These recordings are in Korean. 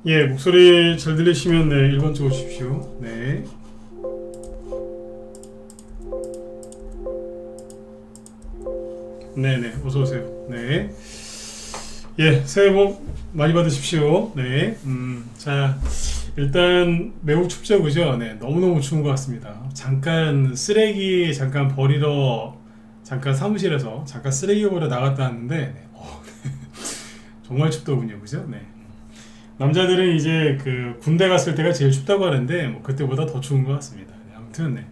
예, 목소리 잘 들리시면 네, 1번 찍어 주십시오. 네. 네네, 어서오세요. 네. 예, 새해 복 많이 받으십시오. 네. 자, 일단 매우 춥죠, 그죠? 네, 너무너무 추운 것 같습니다. 잠깐 쓰레기 잠깐 버리러, 잠깐 사무실에서 잠깐 쓰레기 버리러 나갔다 왔는데, 네. 정말 춥더군요, 그죠? 네. 남자들은 이제 그 군대 갔을 때가 제일 춥다고 하는데 뭐 그때보다 더 추운 것 같습니다. 네, 아무튼 네,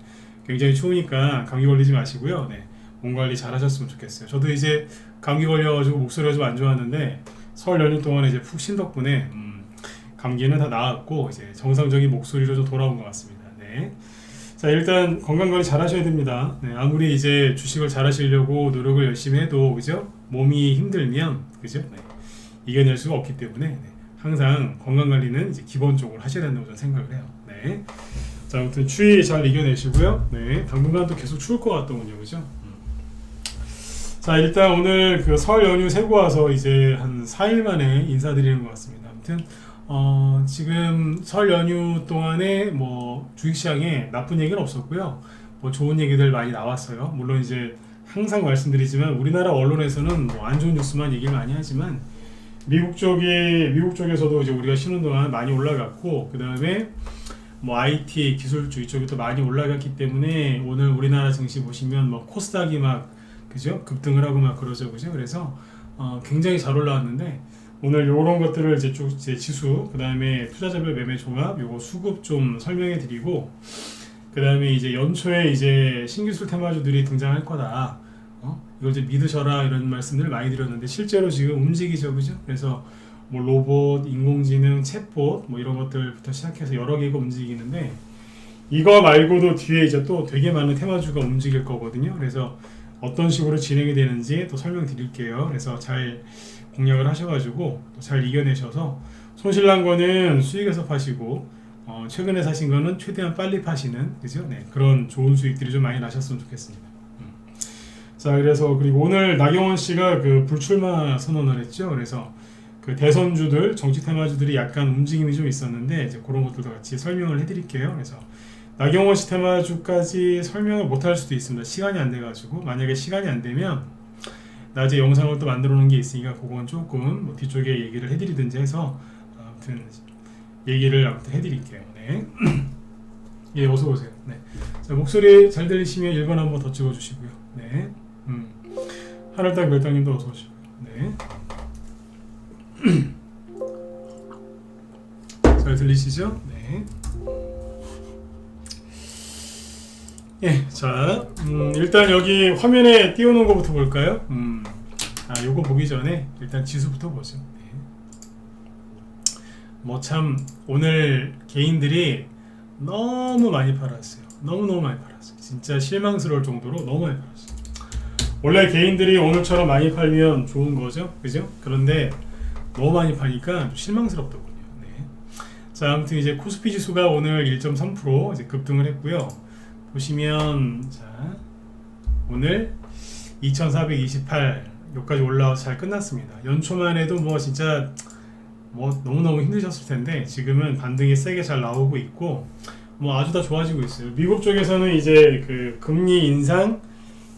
굉장히 추우니까 감기 걸리지 마시고요. 네, 몸 관리 잘 하셨으면 좋겠어요. 저도 이제 감기 걸려가지고 목소리가 좀 안 좋았는데 설 연휴 동안에 이제 푹 쉰 덕분에 감기는 다 나았고 이제 정상적인 목소리로 좀 돌아온 것 같습니다. 네. 자, 일단 건강 관리 잘 하셔야 됩니다. 네, 아무리 이제 주식을 잘 하시려고 노력을 열심히 해도 그죠? 몸이 힘들면 그죠? 네, 이겨낼 수가 없기 때문에 네, 항상 건강 관리는 이제 기본적으로 하셔야 된다고 저는 생각을 해요. 네. 자, 아무튼 추위 잘 이겨내시고요. 네. 당분간 또 계속 추울 것 같더군요. 그죠? 자, 일단 오늘 그 설 연휴 세고 와서 이제 한 4일 만에 인사드리는 것 같습니다. 아무튼, 지금 설 연휴 동안에 뭐 주식시장에 나쁜 얘기는 없었고요. 뭐 좋은 얘기들 많이 나왔어요. 물론 이제 항상 말씀드리지만 우리나라 언론에서는 뭐 안 좋은 뉴스만 얘기를 많이 하지만 미국 쪽에서도 이제 우리가 쉬는 동안 많이 올라갔고, 그 다음에 뭐 IT 기술주 이쪽에도 많이 올라갔기 때문에 오늘 우리나라 증시 보시면 뭐 코스닥이 막 그죠 급등을 하고 막 그러죠, 그죠? 그래서 굉장히 잘 올라왔는데 오늘 요런 것들을 이제 쭉 이제 지수, 그 다음에 투자자별 매매 종합, 요거 수급 좀 설명해 드리고, 그 다음에 이제 연초에 이제 신기술 테마주들이 등장할 거다. 이걸 이제 믿으셔라 이런 말씀들을 많이 드렸는데 실제로 지금 움직이죠, 그죠? 그래서 뭐 로봇, 인공지능, 챗봇 뭐 이런 것들부터 시작해서 여러 개가 움직이는데 이거 말고도 뒤에 이제 또 되게 많은 테마주가 움직일 거거든요. 그래서 어떤 식으로 진행이 되는지 또 설명드릴게요. 그래서 잘 공략을 하셔가지고 또 잘 이겨내셔서 손실난 거는 수익에서 파시고 최근에 사신 거는 최대한 빨리 파시는 그죠? 네, 그런 좋은 수익들이 좀 많이 나셨으면 좋겠습니다. 자, 그래서 그리고 오늘 나경원 씨가 그 불출마 선언을 했죠. 그래서 그 대선주들, 정치 테마주들이 약간 움직임이 좀 있었는데 이제 그런 것들도 같이 설명을 해드릴게요. 그래서 나경원 씨 테마주까지 설명을 못 할 수도 있습니다. 시간이 안 돼가지고 만약에 시간이 안 되면 낮에 영상을 또 만들어 놓은 게 있으니까 그건 조금 뭐 뒤쪽에 얘기를 해드리든지 해서 아무튼 얘기를 아무튼 해드릴게요. 네. 예, 어서 오세요. 네. 자, 목소리 잘 들리시면 1번 한번 더 찍어주시고요. 네. 하늘딱 멸당님도 어서 오시고요. 네. 잘 들리시죠? 네. 예, 자, 일단 여기 화면에 띄워놓은 것부터 볼까요? 요거 보기 전에 일단 지수부터 보죠. 네. 뭐 참 오늘 개인들이 너무 많이 팔았어요. 너무너무 많이 팔았어요. 진짜 실망스러울 정도로 너무 많이 팔았어요. 원래 개인들이 오늘처럼 많이 팔면 좋은 거죠, 그죠? 그런데 너무 많이 파니까 좀 실망스럽더군요. 네. 자, 아무튼 이제 코스피 지수가 오늘 1.3% 이제 급등을 했고요. 보시면 자, 오늘 2,428 여기까지 올라와서 잘 끝났습니다. 연초만 해도 뭐 진짜 뭐 너무너무 힘드셨을 텐데 지금은 반등이 세게 잘 나오고 있고 뭐 아주 다 좋아지고 있어요. 미국 쪽에서는 이제 그 금리 인상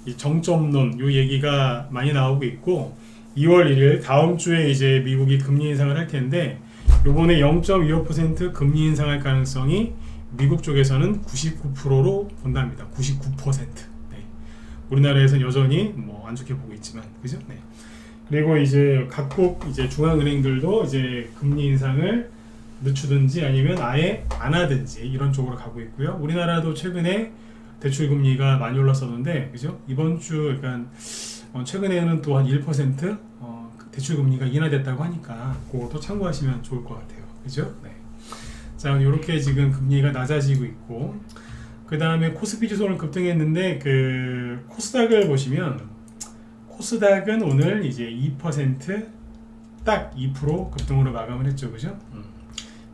이 정점론 요 얘기가 많이 나오고 있고 2월 1일 다음 주에 이제 미국이 금리 인상을 할 텐데 요번에 0.25% 금리 인상할 가능성이 미국 쪽에서는 99%로 본답니다. 99%. 네. 우리나라에서는 여전히 뭐 안 좋게 보고 있지만 그죠? 네. 그리고 이제 각국 이제 중앙은행들도 이제 금리 인상을 늦추든지 아니면 아예 안 하든지 이런 쪽으로 가고 있고요. 우리나라도 최근에 대출 금리가 많이 올랐었는데 그죠? 이번 주 약간 최근에는 또 한 1% 대출 금리가 인하됐다고 하니까 그것도 참고하시면 좋을 것 같아요. 그죠? 네. 자, 이렇게 지금 금리가 낮아지고 있고 그 다음에 코스피 지수는 급등했는데 그 코스닥을 보시면 코스닥은 오늘 이제 2% 딱 2% 급등으로 마감을 했죠, 그죠?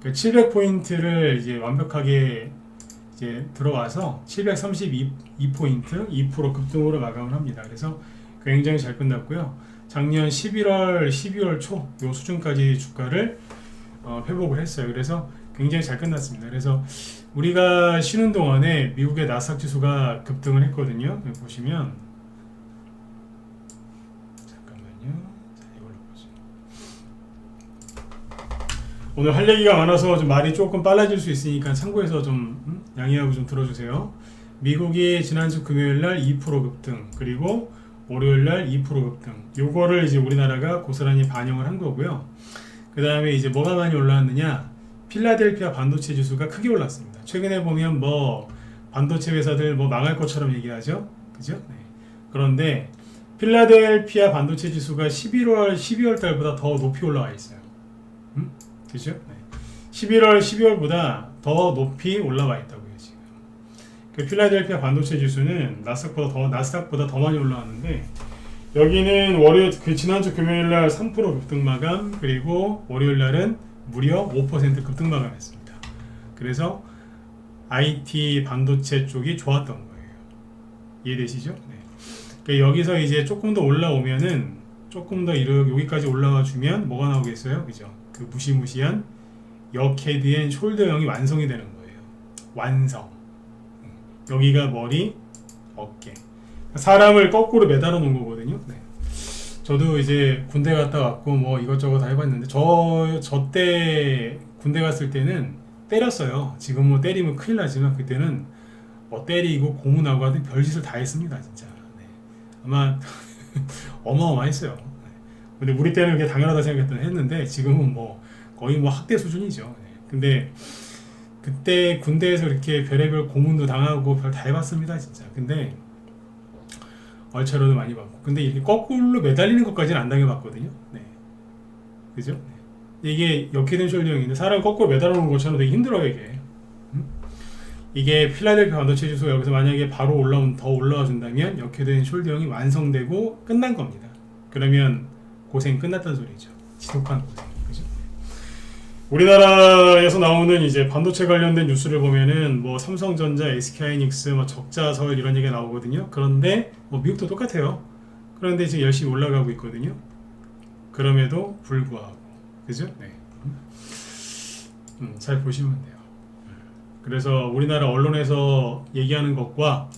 그 700포인트를 이제 완벽하게 이제 들어와서 732포인트 2% 급등으로 마감을 합니다. 그래서 굉장히 잘 끝났고요. 작년 11월, 12월 초 요 수준까지 주가를 회복을 했어요. 그래서 굉장히 잘 끝났습니다. 그래서 우리가 쉬는 동안에 미국의 나스닥 지수가 급등을 했거든요. 여기 보시면 잠깐만요. 자, 이걸로 보죠. 오늘 할 얘기가 많아서 좀 말이 조금 빨라질 수 있으니까 참고해서 좀 양해하고 좀 들어주세요. 미국이 지난주 금요일날 2% 급등, 그리고 월요일날 2% 급등. 요거를 이제 우리나라가 고스란히 반영을 한 거고요. 그 다음에 이제 뭐가 많이 올라왔느냐? 필라델피아 반도체 지수가 크게 올랐습니다. 최근에 보면 뭐 반도체 회사들 뭐 망할 것처럼 얘기하죠, 그죠? 네. 그런데 필라델피아 반도체 지수가 12월 달보다 더 높이 올라와 있어요. 그죠? 네. 11월, 12월보다 더 높이 올라와 있다고요, 지금. 그 필라델피아 반도체 지수는 나스닥보다 더 많이 올라왔는데, 여기는 지난주 금요일날 3% 급등 마감, 그리고 월요일날은 무려 5% 급등 마감했습니다. 그래서 IT 반도체 쪽이 좋았던 거예요. 이해되시죠? 네. 그러니까 여기서 이제 조금 더 올라오면은, 조금 더 여기까지 올라와 주면 뭐가 나오겠어요? 그죠? 그 무시무시한 역헤드앤 숄더형이 완성이 되는 거예요. 완성. 여기가 머리, 어깨. 사람을 거꾸로 매달아 놓은 거거든요. 네. 저도 이제 군대 갔다 왔고 뭐 이것저것 다 해봤는데 저 때 군대 갔을 때는 때렸어요. 지금 뭐 때리면 큰일 나지만 그때는 뭐 때리고 고문하고 하여튼 별짓을 다 했습니다. 진짜. 네. 아마 어마어마했어요. 네. 근데 우리 때는 그게 당연하다 했는데 지금은 뭐 거의 뭐 학대 수준이죠. 네. 근데 그때 군대에서 이렇게 별의별 고문도 당하고 별 다 해봤습니다. 진짜. 근데 얼차려도 많이 받고, 근데 이렇게 거꾸로 매달리는 것까지는 안 당해봤거든요. 네, 그죠? 네. 이게 역해된 숄더형인데 사람 거꾸로 매달아놓은 것처럼 되게 힘들어요 이게. 이게 필라델피아 반도체 지수가 여기서 만약에 바로 더 올라와 준다면 역해된 숄더형이 완성되고 끝난 겁니다. 그러면 고생 끝났다는 소리죠. 지독한 고생. 그죠? 우리나라에서 나오는 이제 반도체 관련된 뉴스를 보면은 뭐 삼성전자, SK하이닉스, 뭐 적자설 이런 얘기가 나오거든요. 그런데 뭐 미국도 똑같아요. 그런데 지금 열심히 올라가고 있거든요. 그럼에도 불구하고, 그죠? 네. 잘 보시면 돼요. 그래서 우리나라 언론에서 얘기하는 것과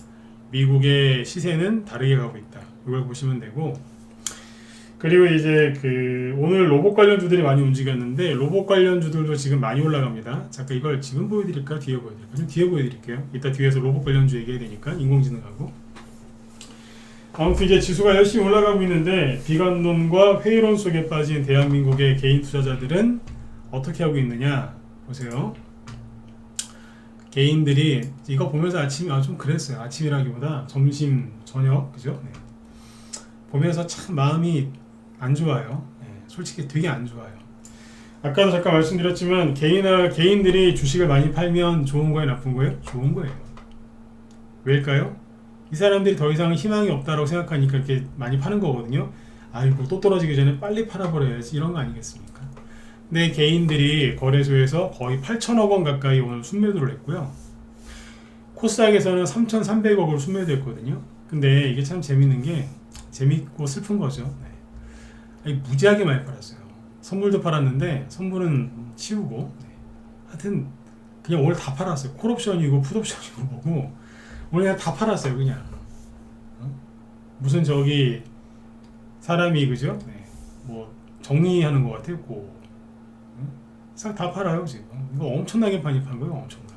미국의 시세는 다르게 가고 있다. 이걸 보시면 되고. 그리고 이제 오늘 로봇 관련주들이 많이 움직였는데 로봇 관련주들도 지금 많이 올라갑니다. 잠깐 이걸 지금 보여드릴까? 뒤에 보여드릴까? 좀 뒤에 보여드릴게요. 이따 뒤에서 로봇 관련주 얘기해야 되니까 인공지능하고. 아무튼 이제 지수가 열심히 올라가고 있는데 비관론과 회의론 속에 빠진 대한민국의 개인 투자자들은 어떻게 하고 있느냐 보세요. 개인들이 이거 보면서 아침이 좀 그랬어요. 아침이라기보다 점심, 저녁, 그죠? 네. 보면서 참 마음이 안 좋아요. 네, 솔직히 되게 안 좋아요. 아까도 잠깐 말씀드렸지만 개인들이 주식을 많이 팔면 좋은 거예요, 나쁜 거예요? 좋은 거예요. 왜일까요? 이 사람들이 더 이상 희망이 없다고 생각하니까 이렇게 많이 파는 거거든요. 아이고 또 떨어지기 전에 빨리 팔아버려야지 이런 거 아니겠습니까? 근데 개인들이 거래소에서 거의 8천억 원 가까이 오늘 순매도를 했고요. 코스닥에서는 3,300억을 순매도했거든요. 근데 이게 참 재밌고 슬픈 거죠. 네. 아니, 무지하게 많이 팔았어요. 선물도 팔았는데 선물은 치우고, 네. 하여튼 그냥 오늘 다 팔았어요. 콜옵션이고 풋옵션이고 뭐고 오늘 그냥 다 팔았어요. 그냥 무슨 사람이 그죠? 네. 뭐 정리하는 것 같았고 싹 다 팔아요 지금. 이거 엄청나게 많이 판 거예요. 엄청나게.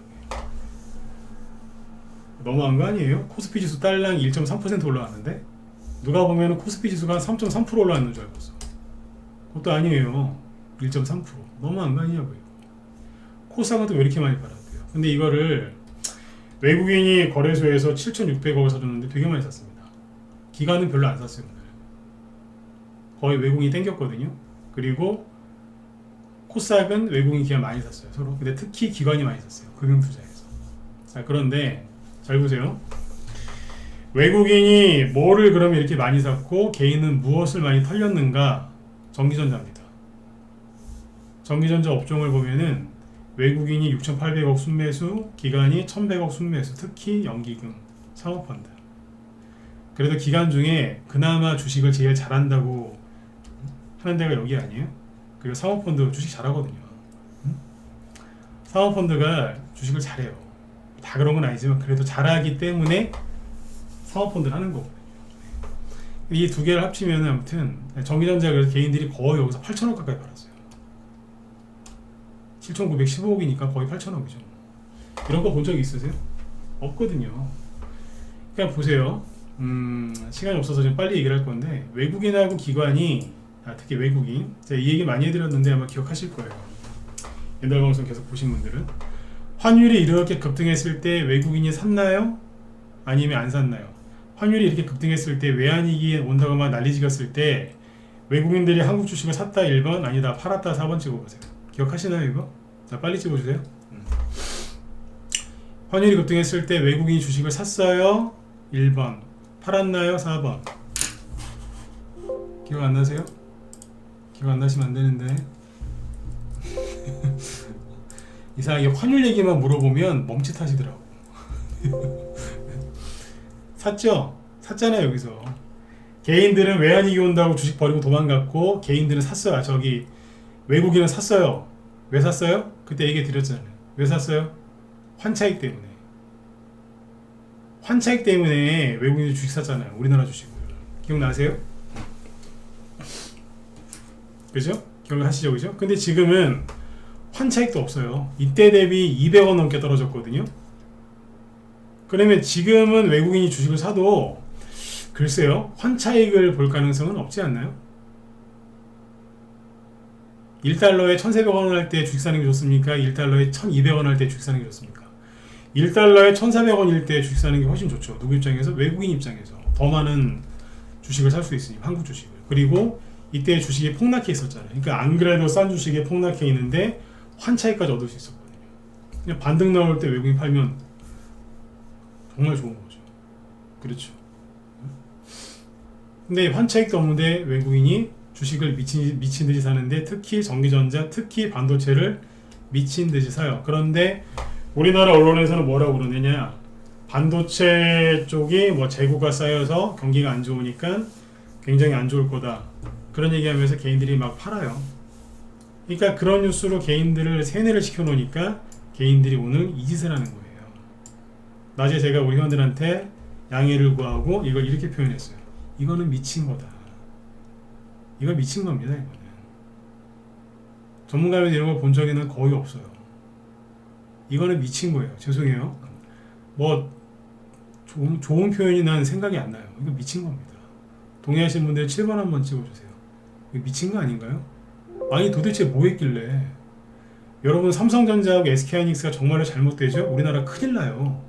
너무한 거 아니에요? 코스피 지수 딸랑 1.3% 올라왔는데 누가 보면 코스피 지수가 3.3% 올라왔는 줄 알았어. 그것도 아니에요. 1.3%. 너무한 거 아니냐고요. 코스닥은 또 왜 이렇게 많이 팔았대요. 근데 이거를 외국인이 거래소에서 7,600억을 사줬는데 되게 많이 샀습니다. 기관은 별로 안 샀어요. 오늘. 거의 외국인이 땡겼거든요. 그리고 코스닥은 외국인 기관 많이 샀어요. 서로. 근데 특히 기관이 많이 샀어요. 금융투자에서. 자, 그런데 잘 보세요. 외국인이 뭐를 그러면 이렇게 많이 샀고 개인은 무엇을 많이 털렸는가? 전기전자입니다. 전기전자 업종을 보면은 외국인이 6,800억 순매수, 기관이 1,100억 순매수, 특히 연기금, 사모펀드. 그래도 기관 중에 그나마 주식을 제일 잘한다고 하는 데가 여기 아니에요? 그리고 사모펀드 주식 잘하거든요. 사모펀드가 주식을 잘해요. 다 그런 건 아니지만 그래도 잘하기 때문에 사모펀드를 하는 거거든요. 이 두 개를 합치면 아무튼 전기전자 그래서 개인들이 거의 여기서 8천억 가까이 팔았어요. 7,915억이니까 거의 8천억이죠. 이런 거 본 적 있으세요? 없거든요. 그러니까 보세요. 시간이 없어서 좀 빨리 얘기를 할 건데 외국인하고 기관이 특히 외국인 제가 이 얘기 많이 해드렸는데 아마 기억하실 거예요. 옛날 방송 계속 보신 분들은 환율이 이렇게 급등했을 때 외국인이 샀나요? 아니면 안 샀나요? 환율이 이렇게 급등했을 때 외환위기 온다고 막 난리지겼을 때 외국인들이 한국 주식을 샀다 1번 아니다 팔았다 4번 찍어보세요. 기억하시나요 이거? 자 빨리 찍어주세요. 환율이 급등했을 때 외국인이 주식을 샀어요 1번 팔았나요 4번. 기억 안 나세요? 기억 안 나시면 안 되는데 이상하게 환율 얘기만 물어보면 멈칫하시더라고. 샀죠? 샀잖아요 여기서. 개인들은 외환위기 온다고 주식 버리고 도망갔고 개인들은 샀어요. 저기 외국인은 샀어요. 왜 샀어요? 그때 얘기 드렸잖아요. 왜 샀어요? 환차익 때문에. 환차익 때문에 외국인이 주식 샀잖아요. 우리나라 주식을. 기억나세요? 그죠? 기억하시죠? 그죠? 근데 지금은 환차익도 없어요. 이때 대비 200원 넘게 떨어졌거든요. 그러면 지금은 외국인이 주식을 사도 글쎄요 환차익을 볼 가능성은 없지 않나요? 1달러에 1,400원 할 때 주식 사는 게 좋습니까? 1달러에 1,200원 할 때 주식 사는 게 좋습니까? 1달러에 1,400원일 때 주식 사는 게 훨씬 좋죠. 누구 입장에서? 외국인 입장에서 더 많은 주식을 살 수 있으니까 한국 주식을. 그리고 이때 주식이 폭락해 있었잖아요. 그러니까 안 그래도 싼 주식이 폭락해 있는데 환차익까지 얻을 수 있었거든요. 그냥 반등 나올 때 외국인 팔면 정말 좋은 거죠. 그렇죠. 근데 환차익도 없는데 외국인이 주식을 미친 듯이 사는데 특히 전기전자, 특히 반도체를 미친 듯이 사요. 그런데 우리나라 언론에서는 뭐라고 그러느냐, 반도체 쪽이 뭐 재고가 쌓여서 경기가 안 좋으니까 굉장히 안 좋을 거다, 그런 얘기하면서 개인들이 막 팔아요. 그러니까 그런 뉴스로 개인들을 세뇌를 시켜놓으니까 개인들이 오늘 이 짓을 하는 거예요. 낮에 제가 우리 회원들한테 양해를 구하고 이걸 이렇게 표현했어요. 이거는 미친 거다. 이거 미친 겁니다. 이거는 전문가들 이런 걸 본 적에는 거의 없어요. 이거는 미친 거예요. 죄송해요. 뭐 좋은 표현이 난 생각이 안 나요. 이거 미친 겁니다. 동의하시는 분들 7번 한번 찍어주세요. 이거 미친 거 아닌가요? 아니 도대체 뭐 했길래. 여러분 삼성전자하고 SK하이닉스가 정말로 잘못되죠? 우리나라 큰일 나요.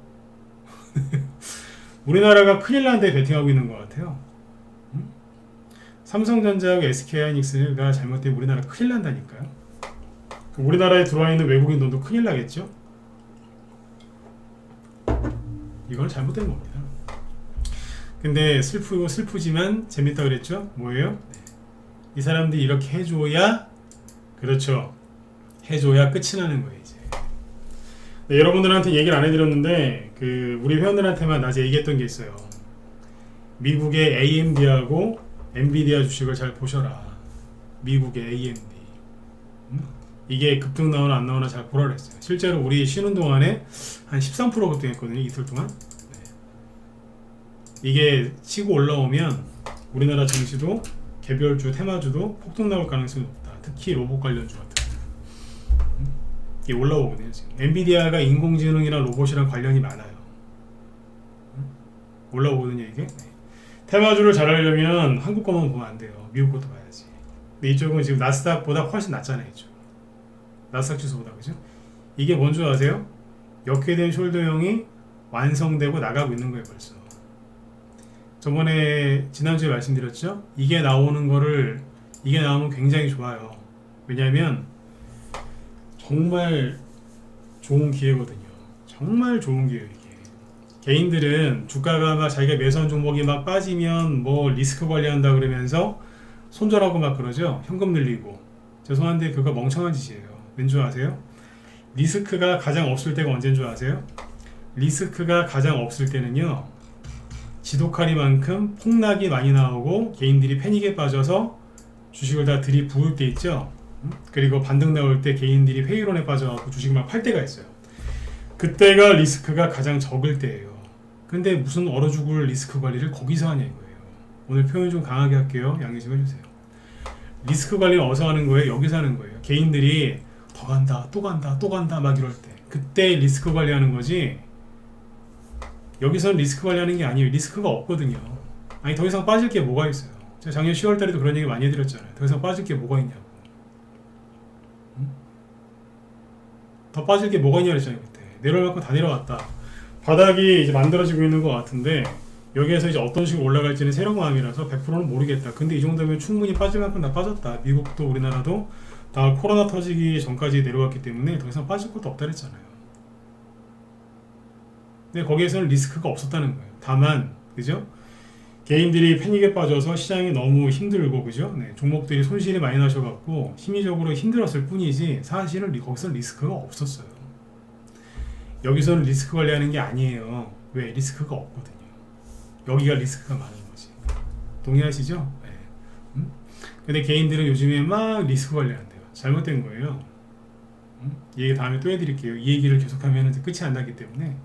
우리나라가 큰일 나는데 베팅하고 있는 것 같아요. 삼성전자하고 SK하이닉스가 잘못되면 우리나라 큰일 난다니까요. 우리나라에 들어와 있는 외국인 돈도 큰일 나겠죠? 이건 잘못된 겁니다. 근데 슬프지만 재밌다 그랬죠? 뭐예요? 이 사람들이 이렇게 해줘야, 그렇죠, 해줘야 끝이 나는 거예요 이제. 네, 여러분들한테 얘기를 안 해드렸는데 우리 회원들한테만 낮에 얘기했던 게 있어요. 미국의 AMD하고 엔비디아 주식을 잘 보셔라. 미국의 AMD. 이게 급등 나오나 안 나오나 잘 보라 그랬어요. 실제로 우리 쉬는 동안에 한 13% 급등했거든요. 이틀 동안. 네. 이게 치고 올라오면 우리나라 증시도 개별주, 테마주도 폭등 나올 가능성이 높다. 특히 로봇 관련주 같은 거. 이게 올라오거든요. 지금. 엔비디아가 인공지능이랑 로봇이랑 관련이 많아요. 올라오거든요 이게. 네. 테마주를 잘하려면 한국 것만 보면 안 돼요. 미국 것도 봐야지. 근데 이쪽은 지금 나스닥보다 훨씬 낫잖아요. 이쪽. 나스닥 지수보다. 그죠? 이게 뭔지 아세요? 역회된 숄더형이 완성되고 나가고 있는 거예요 벌써. 저번에 지난주에 말씀드렸죠? 이게 나오면 굉장히 좋아요. 왜냐하면 정말 좋은 기회거든요. 정말 좋은 기회예요. 개인들은 주가가 막 자기가 매수한 종목이 막 빠지면 뭐 리스크 관리한다 그러면서 손절하고 막 그러죠. 현금 늘리고. 죄송한데 그거 멍청한 짓이에요. 왠 줄 아세요? 리스크가 가장 없을 때가 언제인 줄 아세요? 리스크가 가장 없을 때는요, 지독하리만큼 폭락이 많이 나오고 개인들이 패닉에 빠져서 주식을 다 들이부을 때 있죠. 그리고 반등 나올 때 개인들이 회의론에 빠져갖고 주식 막 팔 때가 있어요. 그때가 리스크가 가장 적을 때예요. 근데 무슨 얼어 죽을 리스크 관리를 거기서 하냐 이거예요. 오늘 표현 좀 강하게 할게요. 양해 좀 해주세요. 리스크 관리는 어디서 하는 거예요? 여기서 하는 거예요. 개인들이 더 간다, 또 간다, 또 간다 막 이럴 때 그때 리스크 관리하는 거지. 여기서는 리스크 관리하는 게 아니에요. 리스크가 없거든요. 아니 더 이상 빠질 게 뭐가 있어요. 제가 작년 10월 달에도 그런 얘기 많이 해드렸잖아요. 더 이상 빠질 게 뭐가 있냐고. 더 빠질 게 뭐가 있냐 그랬잖아요. 그때 내려올 만큼 다 내려왔다. 바닥이 이제 만들어지고 있는 것 같은데 여기에서 이제 어떤 식으로 올라갈지는 세력마음이라서 100%는 모르겠다. 근데 이 정도면 충분히 빠질 만큼 다 빠졌다. 미국도 우리나라도 다 코로나 터지기 전까지 내려왔기 때문에 더 이상 빠질 것도 없다 그랬잖아요. 근데 거기에서는 리스크가 없었다는 거예요. 다만 그죠? 개인들이 패닉에 빠져서 시장이 너무 힘들고 그죠? 네, 종목들이 손실이 많이 나셔갖고 심리적으로 힘들었을 뿐이지 사실은 거기서 리스크가 없었어요. 여기서는 리스크 관리하는 게 아니에요. 왜? 리스크가 없거든요. 여기가 리스크가 많은 거지. 동의하시죠? 네. 근데 개인들은 요즘에 막 리스크 관리한대요. 잘못된 거예요. 이 얘기 다음에 또 해드릴게요. 이 얘기를 계속하면 끝이 안 나기 때문에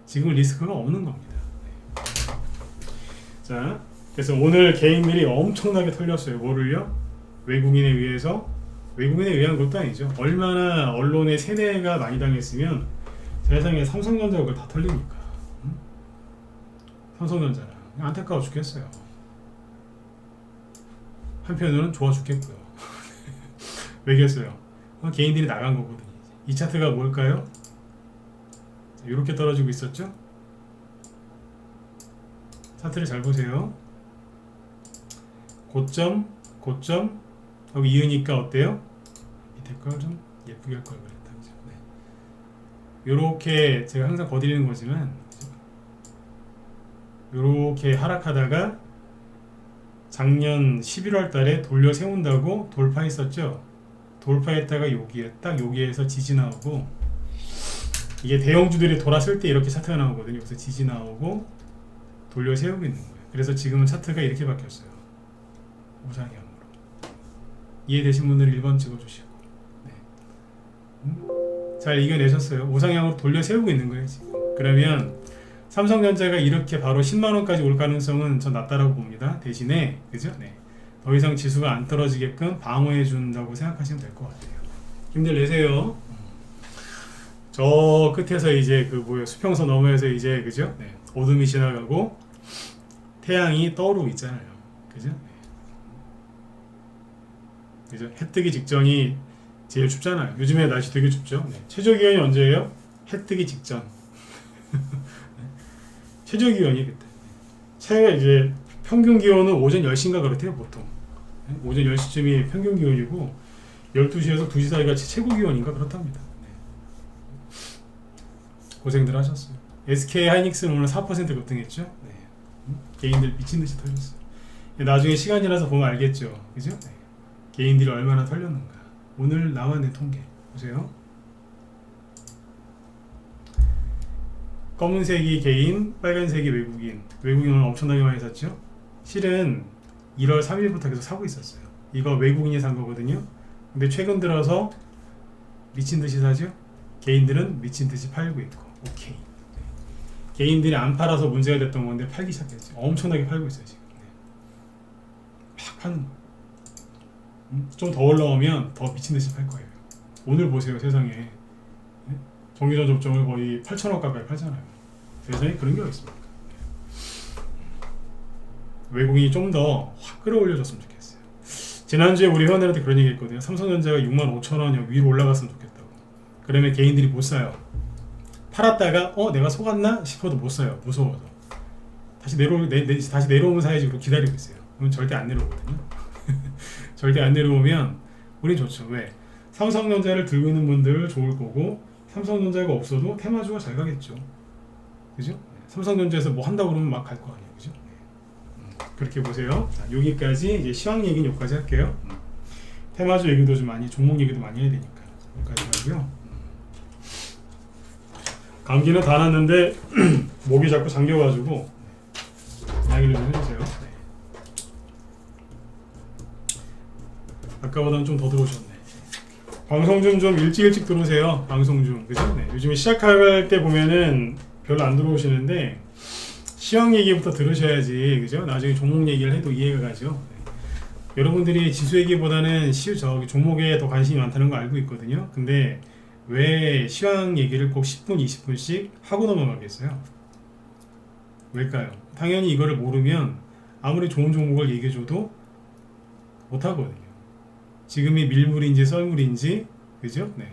지금 리스크가 없는 겁니다. 네. 자, 그래서 오늘 개인들이 엄청나게 털렸어요. 뭐를요? 외국인에 의해서. 외국인에 의한 것도 아니죠. 얼마나 언론의 세뇌가 많이 당했으면 세상에 삼성전자가 그걸 다 털리니까. 삼성전자는 안타까워 죽겠어요. 한편으로는 좋아 죽겠고요. 왜겠어요? 개인들이 나간 거거든요. 이 차트가 뭘까요? 이렇게 떨어지고 있었죠? 차트를 잘 보세요. 고점, 고점, 여기 이으니까 어때요? 밑에 거 좀 예쁘게 할 걸 그랬다. 그죠? 네. 요렇게 제가 항상 거드리는 거지만, 요렇게 하락하다가 작년 11월 달에 돌려 세운다고 돌파했었죠? 돌파했다가 여기에서 지지 나오고, 이게 대형주들이 돌았을 때 이렇게 차트가 나오거든요. 그래서 지지 나오고, 돌려 세우고 있는 거예요. 그래서 지금은 차트가 이렇게 바뀌었어요. 우상향으로. 이해되신 분들은 1번 찍어주시고. 네. 잘 이겨내셨어요. 우상향으로 돌려 세우고 있는 거예요. 지금. 그러면 삼성전자가 이렇게 바로 10만원까지 올 가능성은 전 낮다라고 봅니다. 대신에 그죠? 네. 더 이상 지수가 안 떨어지게끔 방어해 준다고 생각하시면 될 것 같아요. 힘들 내세요. 저 끝에서 이제 수평선 너머에서 이제 그죠? 네. 어둠이 지나가고 태양이 떠오르고 있잖아요. 그죠? 네. 그죠? 해 뜨기 직전이 제일 춥잖아요. 요즘에 날씨 되게 춥죠? 네. 최저 기온이 언제예요? 해 뜨기 직전. 최저 기온이 그때. 차이가 이제 평균 기온은 오전 10시인가 그렇대요, 보통. 네? 오전 10시쯤이 평균 기온이고 12시에서 2시 사이가 최고 기온인가 그렇답니다. 네. 고생들 하셨어요. SK 하이닉스는 오늘 4% 급등했죠. 네. 개인들 미친듯이 털렸어요. 나중에 시간 지나서 보면 알겠죠. 그죠? 네. 개인들이 얼마나 털렸는가. 오늘 나왔네 통계. 보세요. 검은색이 개인, 빨간색이 외국인. 외국인 오늘 엄청나게 많이 샀죠. 실은 1월 3일부터 계속 사고 있었어요. 이거 외국인이 산 거거든요. 근데 최근 들어서 미친듯이 사죠. 개인들은 미친듯이 팔고 있고. 오케이. 개인들이 안 팔아서 문제가 됐던 건데 팔기 시작했죠. 엄청나게 팔고 있어요 지금. 네. 팍 파는 거. 좀 더 올라오면 더 미친듯이 팔 거예요. 오늘 보세요 세상에. 네? 정기전 접종을 거의 8,000원 가까이 팔잖아요. 세상에 그런 게 어딨습니까? 외국인이 좀 더 확 끌어올려줬으면 좋겠어요. 지난주에 우리 회원들한테 그런 얘기 했거든요. 삼성전자가 65,000원 위로 올라갔으면 좋겠다고. 그러면 개인들이 못 사요. 팔았다가 내가 속았나 싶어도 못 사요. 무서워서. 다시 내려오면 사야지 그러고 기다리고 있어요. 그러면 절대 안 내려오거든요. 절대 안 내려오면 우린 좋죠. 왜? 삼성전자를 들고 있는 분들 좋을 거고 삼성전자가 없어도 테마주가 잘 가겠죠. 그죠? 삼성전자에서 뭐 한다고 그러면 막 갈 거 아니에요. 그죠? 그렇게 보세요. 자, 여기까지 이제 시황 얘기는 여기까지 할게요. 테마주 얘기도 좀 많이, 종목 얘기도 많이 해야 되니까 여기까지 하고요. 감기는 다 났는데 목이 자꾸 잠겨가지고 양해를 좀 해주세요. 네. 아까 아까보다는 좀 더 들어오셨네. 방송 좀 일찍 들어오세요. 방송 중 그죠? 네. 요즘에 시작할 때 보면은 별로 안 들어오시는데 시황 얘기부터 들으셔야지 그죠? 나중에 종목 얘기를 해도 이해가 가죠. 네. 여러분들이 지수 얘기보다는 저기 종목에 더 관심이 많다는 거 알고 있거든요. 근데 왜 시황 얘기를 꼭 10분, 20분씩 하고 넘어가겠어요? 왜일까요? 당연히 이거를 모르면 아무리 좋은 종목을 얘기해줘도 못하거든요. 지금이 밀물인지 썰물인지 그죠? 네.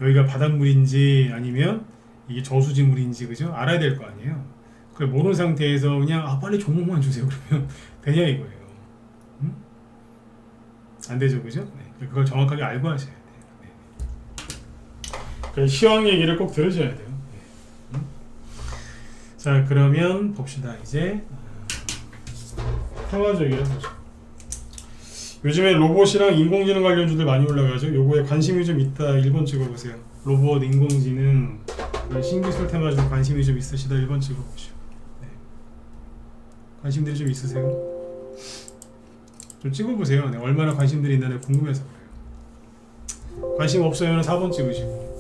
여기가 바닷물인지 아니면 이게 저수지물인지 그죠? 알아야 될 거 아니에요. 그걸 모르는 상태에서 그냥 빨리 종목만 주세요 그러면 되냐 이거예요. 음? 안 되죠 그죠? 네. 그걸 정확하게 알고 하셔야 돼요. 네. 그 시황 얘기를 꼭 들으셔야 돼요. 네. 자 그러면 봅시다. 이제 테마주 얘기를 해보죠. 요즘에 로봇이랑 인공지능 관련주들 많이 올라가죠. 요거에 관심이 좀 있다 1번 찍어보세요. 로봇, 인공지능, 신기술 테마주 관심이 좀 있으시다 1번 찍어보시오. 네. 관심들이 좀 있으세요? 좀 찍어보세요. 네. 얼마나 관심들이 있나 궁금해서 그래요. 관심 없어요는 4번 찍으시고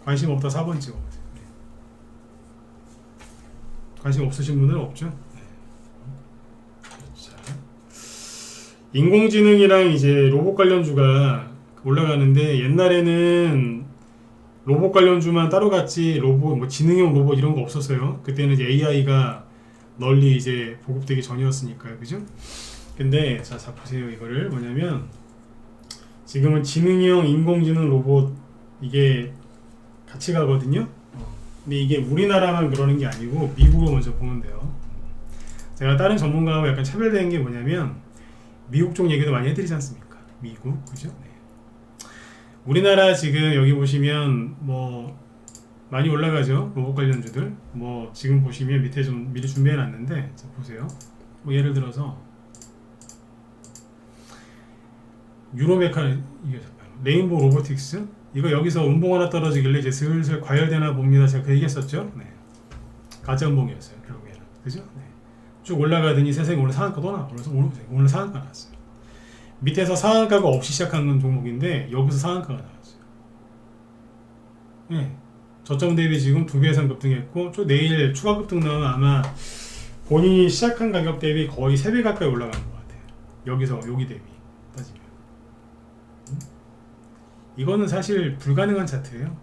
관심 없다 4번 찍어보세요. 네. 관심 없으신 분은 없죠? 인공지능이랑 이제 로봇 관련주가 올라가는데 옛날에는 로봇 관련주만 따로 갔지 로봇 뭐 지능형 로봇 이런 거 없었어요. 그때는 이제 AI가 널리 이제 보급되기 전이었으니까요, 그죠? 근데 자 보세요. 이거를 뭐냐면 지금은 지능형 인공지능 로봇 이게 같이 가거든요. 근데 이게 우리나라만 그러는 게 아니고 미국을 먼저 보면 돼요. 제가 다른 전문가하고 약간 차별되는 게 뭐냐면 미국 쪽 얘기도 많이 해드리지 않습니까? 미국, 그죠? 네. 우리나라 지금 여기 보시면 뭐 많이 올라가죠? 로봇 관련주들. 뭐 지금 보시면 밑에 좀 미리 준비해 놨는데 자 보세요. 뭐 예를 들어서 유로메카 이게 레인보우 로보틱스 이거 여기서 음봉 하나 떨어지길래 이제 슬슬 과열되나 봅니다. 제가 그 얘기했었죠? 네. 가짜 음봉이었어요. 결국에는. 그죠? 네. 쭉 올라가더니 세상에 오늘 상한가 또 나와. 그래서 오늘 상한가 나왔어요. 밑에서 상한가가 없이 시작한 건 종목인데 여기서 상한가가 나왔어요. 네. 저점 대비 지금 2배 이상 급등했고 또 내일 추가 급등 나오면 아마 본인이 시작한 가격 대비 거의 3배 가까이 올라간 것 같아요. 여기 대비 따지면. 이거는 사실 불가능한 차트예요.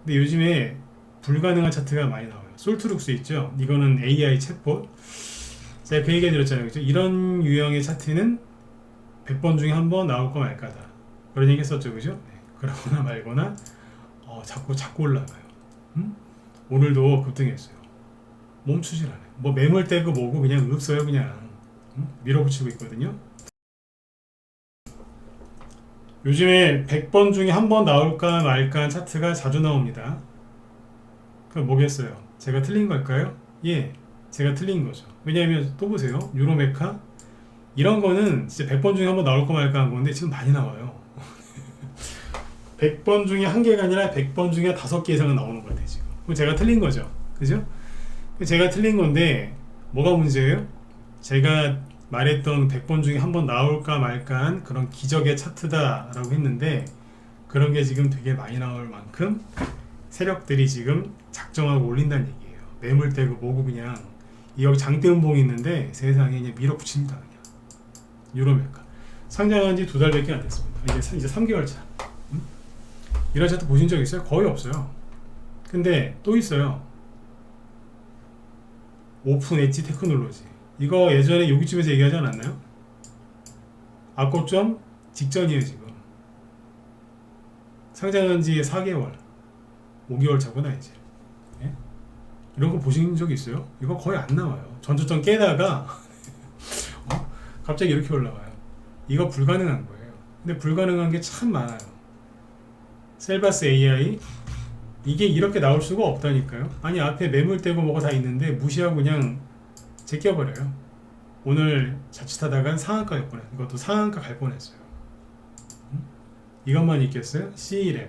근데 요즘에 불가능한 차트가 많이 나와요. 솔트룩스 있죠. 이거는 AI 챗봇. 제가 그 얘기 드렸잖아요. 그죠? 이런 유형의 차트는 100번 중에 한 번 나올 거 말까다. 그런 얘기 했었죠. 그죠? 네. 그러거나 말거나 자꾸 올라가요. 오늘도 급등했어요. 멈추질 않아요. 뭐 매물대고 뭐고 그냥 없어요. 그냥 밀어붙이고 있거든요. 요즘에 100번 중에 한 번 나올까 말까 한 차트가 자주 나옵니다. 그럼 뭐겠어요? 제가 틀린 걸까요? 예, 제가 틀린 거죠. 왜냐하면 또 보세요. 유로메카 이런 거는 진짜 100번 중에 한 번 나올까 말까 한 건데 지금 많이 나와요. 100번 중에 한 개가 아니라 100번 중에 5개 이상은 나오는 것 같아요. 지금. 그럼 제가 틀린 거죠. 그죠? 제가 틀린 건데 뭐가 문제예요? 제가 말했던 100번 중에 한 번 나올까 말까한 그런 기적의 차트다라고 했는데 그런 게 지금 되게 많이 나올 만큼 세력들이 지금 작정하고 올린다는 얘기예요. 매물대고 뭐고 그냥 여기 장대음봉이 있는데 세상에 그냥 밀어붙입니다. 그냥 유로메카 상장한 지 2달밖에 안 됐습니다. 이제 3개월 차. 이런 차트 보신 적 있어요? 거의 없어요. 근데 또 있어요. 오픈 엣지 테크놀로지. 이거 예전에 여기쯤에서 얘기하지 않았나요? 악고점 직전이에요. 지금 상장한 지 4개월 5개월 차구나 이제. 예? 이런 거 보신 적 있어요? 이거 거의 안 나와요. 전저점 깨다가 갑자기 이렇게 올라와요. 이거 불가능한 거예요. 근데 불가능한 게 참 많아요. 셀바스 AI 이게 이렇게 나올 수가 없다니까요. 아니 앞에 매물대고 뭐가 다 있는데 무시하고 그냥 제껴버려요. 오늘 자칫하다간 상한가 뻔했어요. 이것도 상한가 갈 뻔했어요. 이것만 있겠어요? C랩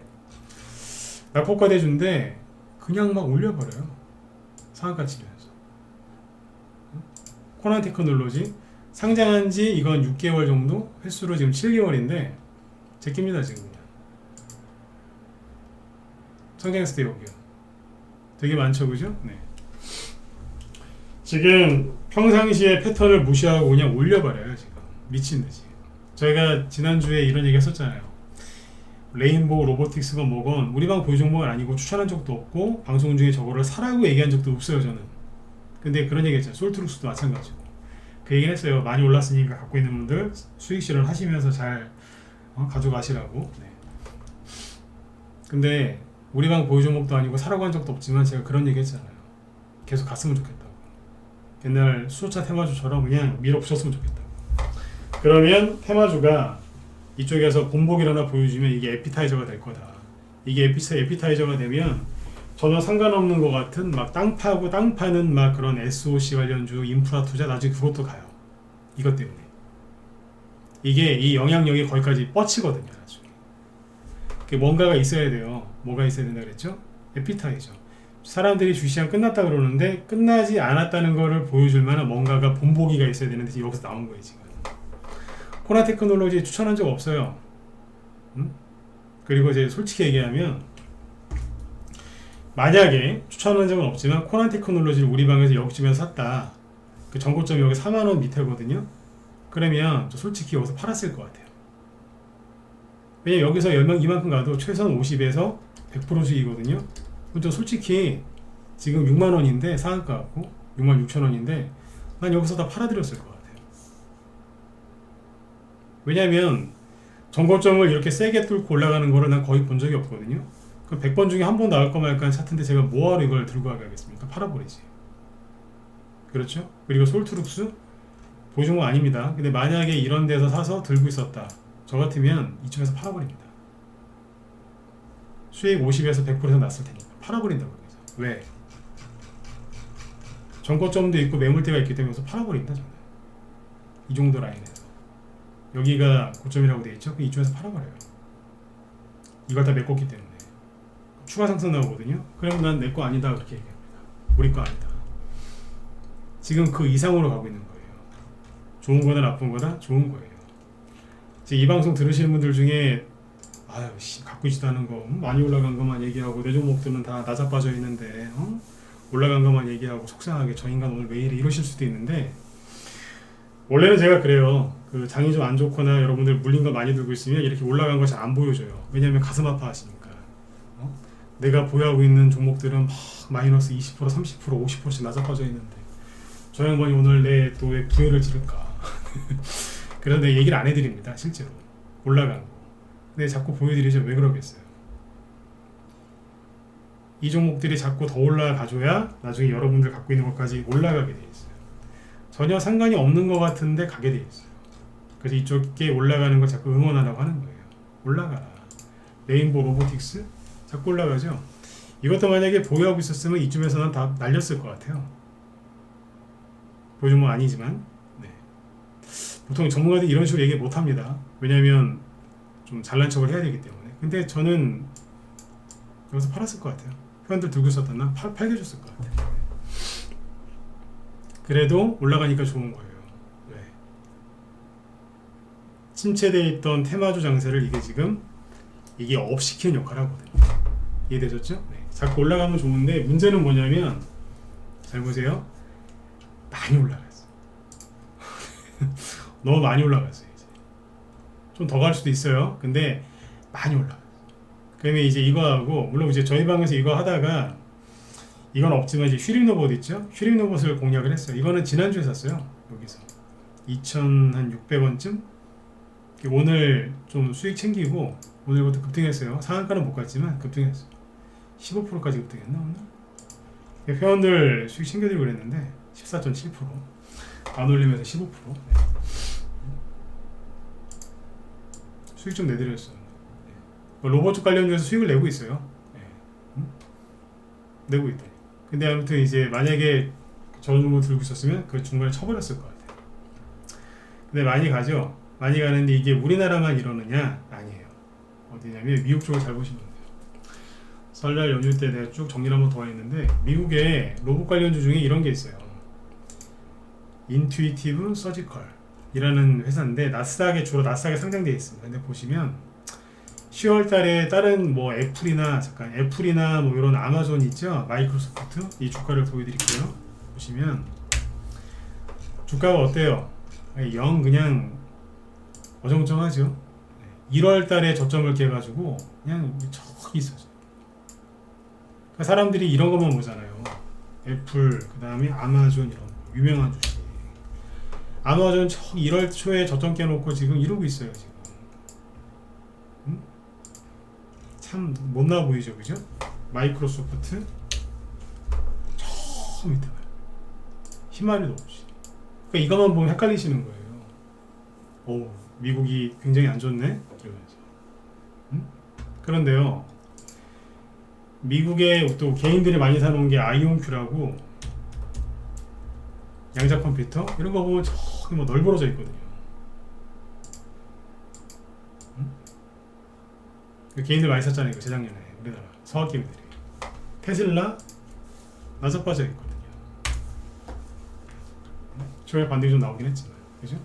낙폭과 대주인데 그냥 막 올려버려요. 상한가 치면서. 코난 테크놀로지 상장한 지 이건 6개월 정도? 횟수로 지금 7개월인데 제낍니다 지금. 그냥 상장했을 때 여기요. 되게 많죠 그죠? 네. 지금 평상시에 패턴을 무시하고 그냥 올려버려요 지금. 미친듯이. 저희가 지난주에 이런 얘기 했었잖아요. 레인보우 로보틱스건 뭐건 우리 방 보유 종목은 아니고 추천한 적도 없고 방송 중에 저거를 사라고 얘기한 적도 없어요 저는. 근데 그런 얘기 했잖아요. 솔트룩스도 마찬가지고 그 얘기는 했어요. 많이 올랐으니까 갖고 있는 분들 수익 실현하시면서 잘 가져가시라고. 네. 근데 우리 방 보유 종목도 아니고 사라고 한 적도 없지만 제가 그런 얘기 했잖아요. 계속 갔으면 좋겠다고. 옛날 수소차 테마주처럼 그냥 밀어붙였으면 좋겠다고. 그러면 테마주가 이쪽에서 본보기를 하나 보여주면 이게 에피타이저가 될 거다. 이게 에피타이저가 되면 전혀 상관없는 것 같은 막 땅 파고 땅 파는 막 그런 SOC 관련주 인프라 투자 나중에 그것도 가요. 이것 때문에. 이게 이 영향력이 거기까지 뻗치거든요. 나중에. 뭔가가 있어야 돼요. 뭐가 있어야 된다 그랬죠? 에피타이저. 사람들이 주시장 끝났다 그러는데 끝나지 않았다는 거를 보여줄 만한 뭔가가 본보기가 있어야 되는데 여기서 나온 거예요 지금. 코나테크놀로지 추천한 적 없어요. 그리고 이제 솔직히 얘기하면 만약에 추천한 적은 없지만 코나테크놀로지를 우리 방에서 여기쯤에서 샀다. 그 전고점이 여기 4만원 밑에거든요. 그러면 저 솔직히 여기서 팔았을 것 같아요. 왜냐면 여기서 이만큼 가도 최소한 50에서 100% 수익이거든요. 저 솔직히 지금 6만원인데 상한가 갖고 6만 6천원인데 난 여기서 다 팔아드렸을 것 같아요. 왜냐면 전고점을 이렇게 세게 뚫고 올라가는 거를 난 거의 본 적이 없거든요. 그럼 100번 중에 한 번 나올까 말까 한 차트인데 제가 뭐하러 이걸 들고 가겠습니까? 팔아버리지. 그렇죠? 그리고 솔트룩스 보증은 아닙니다. 근데 만약에 이런 데서 사서 들고 있었다. 저 같으면 이쯤에서 팔아버립니다. 수익 50에서 100%에서 났을 테니까 팔아버린다고 그러죠. 왜? 전고점도 있고 매물대가 있기 때문에 팔아버린다 저는. 이 정도 라인에서 여기가 고점이라고 되어 있죠? 이쪽에서 팔아버려요. 이걸 다 메꿨기 때문에 추가 상승 나오거든요. 그러면 난 내 거 아니다 그렇게 얘기합니다. 우리 거 아니다. 지금 그 이상으로 가고 있는 거예요. 좋은 거나 나쁜 거나 좋은 거예요. 이 방송 들으시는 분들 중에 아유 씨 갖고 있지도 않은 거 많이 올라간 것만 얘기하고 내 종목들은 다 나자빠져 있는데 올라간 것만 얘기하고 속상하게 저 인간 오늘 왜 이래 이러실 수도 있는데 원래는 제가 그래요. 그 장이 좀 안 좋거나 여러분들 물린 거 많이 들고 있으면 이렇게 올라간 거 잘 안 보여줘요. 왜냐면 가슴 아파하시니까. 내가 보유하고 있는 종목들은 막 마이너스 20%, 30%, 50%씩 나자빠져 있는데 저 양반이 오늘 내 또 왜 부여를 지를까. 그래서 내 얘기를 안 해드립니다. 실제로 올라간 거. 근데 자꾸 보여드리죠. 왜 그러겠어요. 이 종목들이 자꾸 더 올라가줘야 나중에 여러분들 갖고 있는 것까지 올라가게 돼 있어요. 전혀 상관이 없는 것 같은데 가게 돼 있어요. 그래서 이쪽에 올라가는 걸 자꾸 응원하라고 하는 거예요. 올라가라. 레인보우 로보틱스 자꾸 올라가죠. 이것도 만약에 보유하고 있었으면 이쯤에서는 다 날렸을 것 같아요. 보유 종목 아니지만 네. 보통 전문가들이 이런 식으로 얘기 못합니다. 왜냐하면 좀 잘난 척을 해야 되기 때문에. 근데 저는 여기서 팔았을 것 같아요. 회원들 들고 있었던 난 팔겨줬을 것 같아요. 그래도 올라가니까 좋은 거예요. 왜? 침체되어 있던 테마주 장세를 이게 지금 이게 업시키는 역할을 하거든요. 이해되셨죠? 네. 자꾸 올라가면 좋은데 문제는 뭐냐면 잘 보세요. 많이 올라갔어. 너무 많이 올라갔어요. 이제 좀 더 갈 수도 있어요. 근데 많이 올라갔어. 그러면 이제 이거하고 물론 이제 저희 방에서 이거 하다가 이건 없지만 이제 휘림 로봇 있죠? 휘림 로봇을 공략을 했어요. 이거는 지난주에 샀어요. 여기서 2,600원쯤 오늘 좀 수익 챙기고 오늘 그것도 급등했어요. 상한가는 못 갔지만 급등했어요. 15%까지 급등했나 오늘? 회원들 수익 챙겨드리고 그랬는데 14.7%안 올리면서 15%. 네. 수익 좀 내드렸어요. 네. 로봇 관련주에서 수익을 내고 있어요. 네. 내고 있다. 근데 아무튼 이제 만약에 저런 종목 들고 있었으면 그 중간에 쳐버렸을 것 같아요. 근데 많이 가죠. 많이 가는데 이게 우리나라만 이러느냐? 아니에요. 어디냐면 미국 쪽을 잘 보시면 돼요. 설날 연휴 때 내가 쭉 정리를 한번 더 했는데 미국의 로봇 관련주 중에 이런 게 있어요. 인투이티브 서지컬 이라는 회사인데 나스닥에 주로 나스닥에 상장되어 있습니다. 근데 보시면 10월 달에 다른 뭐 애플이나 뭐 이런 아마존 있죠? 마이크로소프트 이 주가를 보여드릴게요. 보시면 주가가 어때요? 영 그냥 어정쩡하죠. 1월 달에 저점을 깨가지고 그냥 저기 있어요. 그러니까 사람들이 이런 것만 보잖아요. 애플, 그 다음에 아마존 이런 거, 유명한 주식. 아마존 1월 초에 저점 깨놓고 지금 이러고 있어요. 지금. 응? 참 못나 보이죠, 그죠? 마이크로소프트 저 밑에 봐요. 희마리도 없이. 그러니까 이것만 보면 헷갈리시는 거예요. 오, 미국이 굉장히 안 좋네? 이러면서. 응? 그런데요, 미국에 또 개인들이 많이 사놓은 게 아이온큐라고 양자 컴퓨터 이런 거 보면 저기 뭐 널브러져 있거든요. 응? 개인들 많이 샀잖아요, 이거 재작년에 우리나라 서학개미들이. 테슬라 나서 빠져 있거든요. 초에 반등이 좀 나오긴 했지만, 그죠?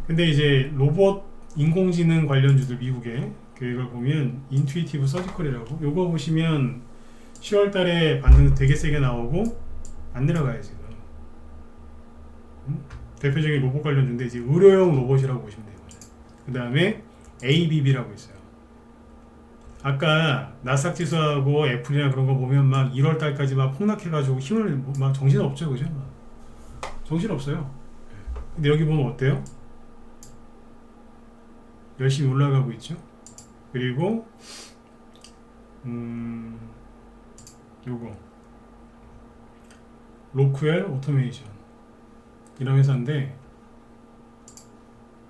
근데 이제 로봇 인공지능 관련주들 미국에 그걸 보면 인투이티브 서지컬이라고 요거 보시면 10월 달에 반등 되게 세게 나오고 안 내려가요 지금. 대표적인 로봇 관련주인데 이제 의료용 로봇이라고 보시면 돼요. 그 다음에 ABB라고 있어요. 아까 나스닥 지수하고 애플이나 그런 거 보면 막 1월 달까지 막 폭락해가지고 힘을 막 정신 없죠, 그죠? 정신 없어요. 근데 여기 보면 어때요? 열심히 올라가고 있죠. 그리고 요거 로크웰 오토메이션 이런 회사인데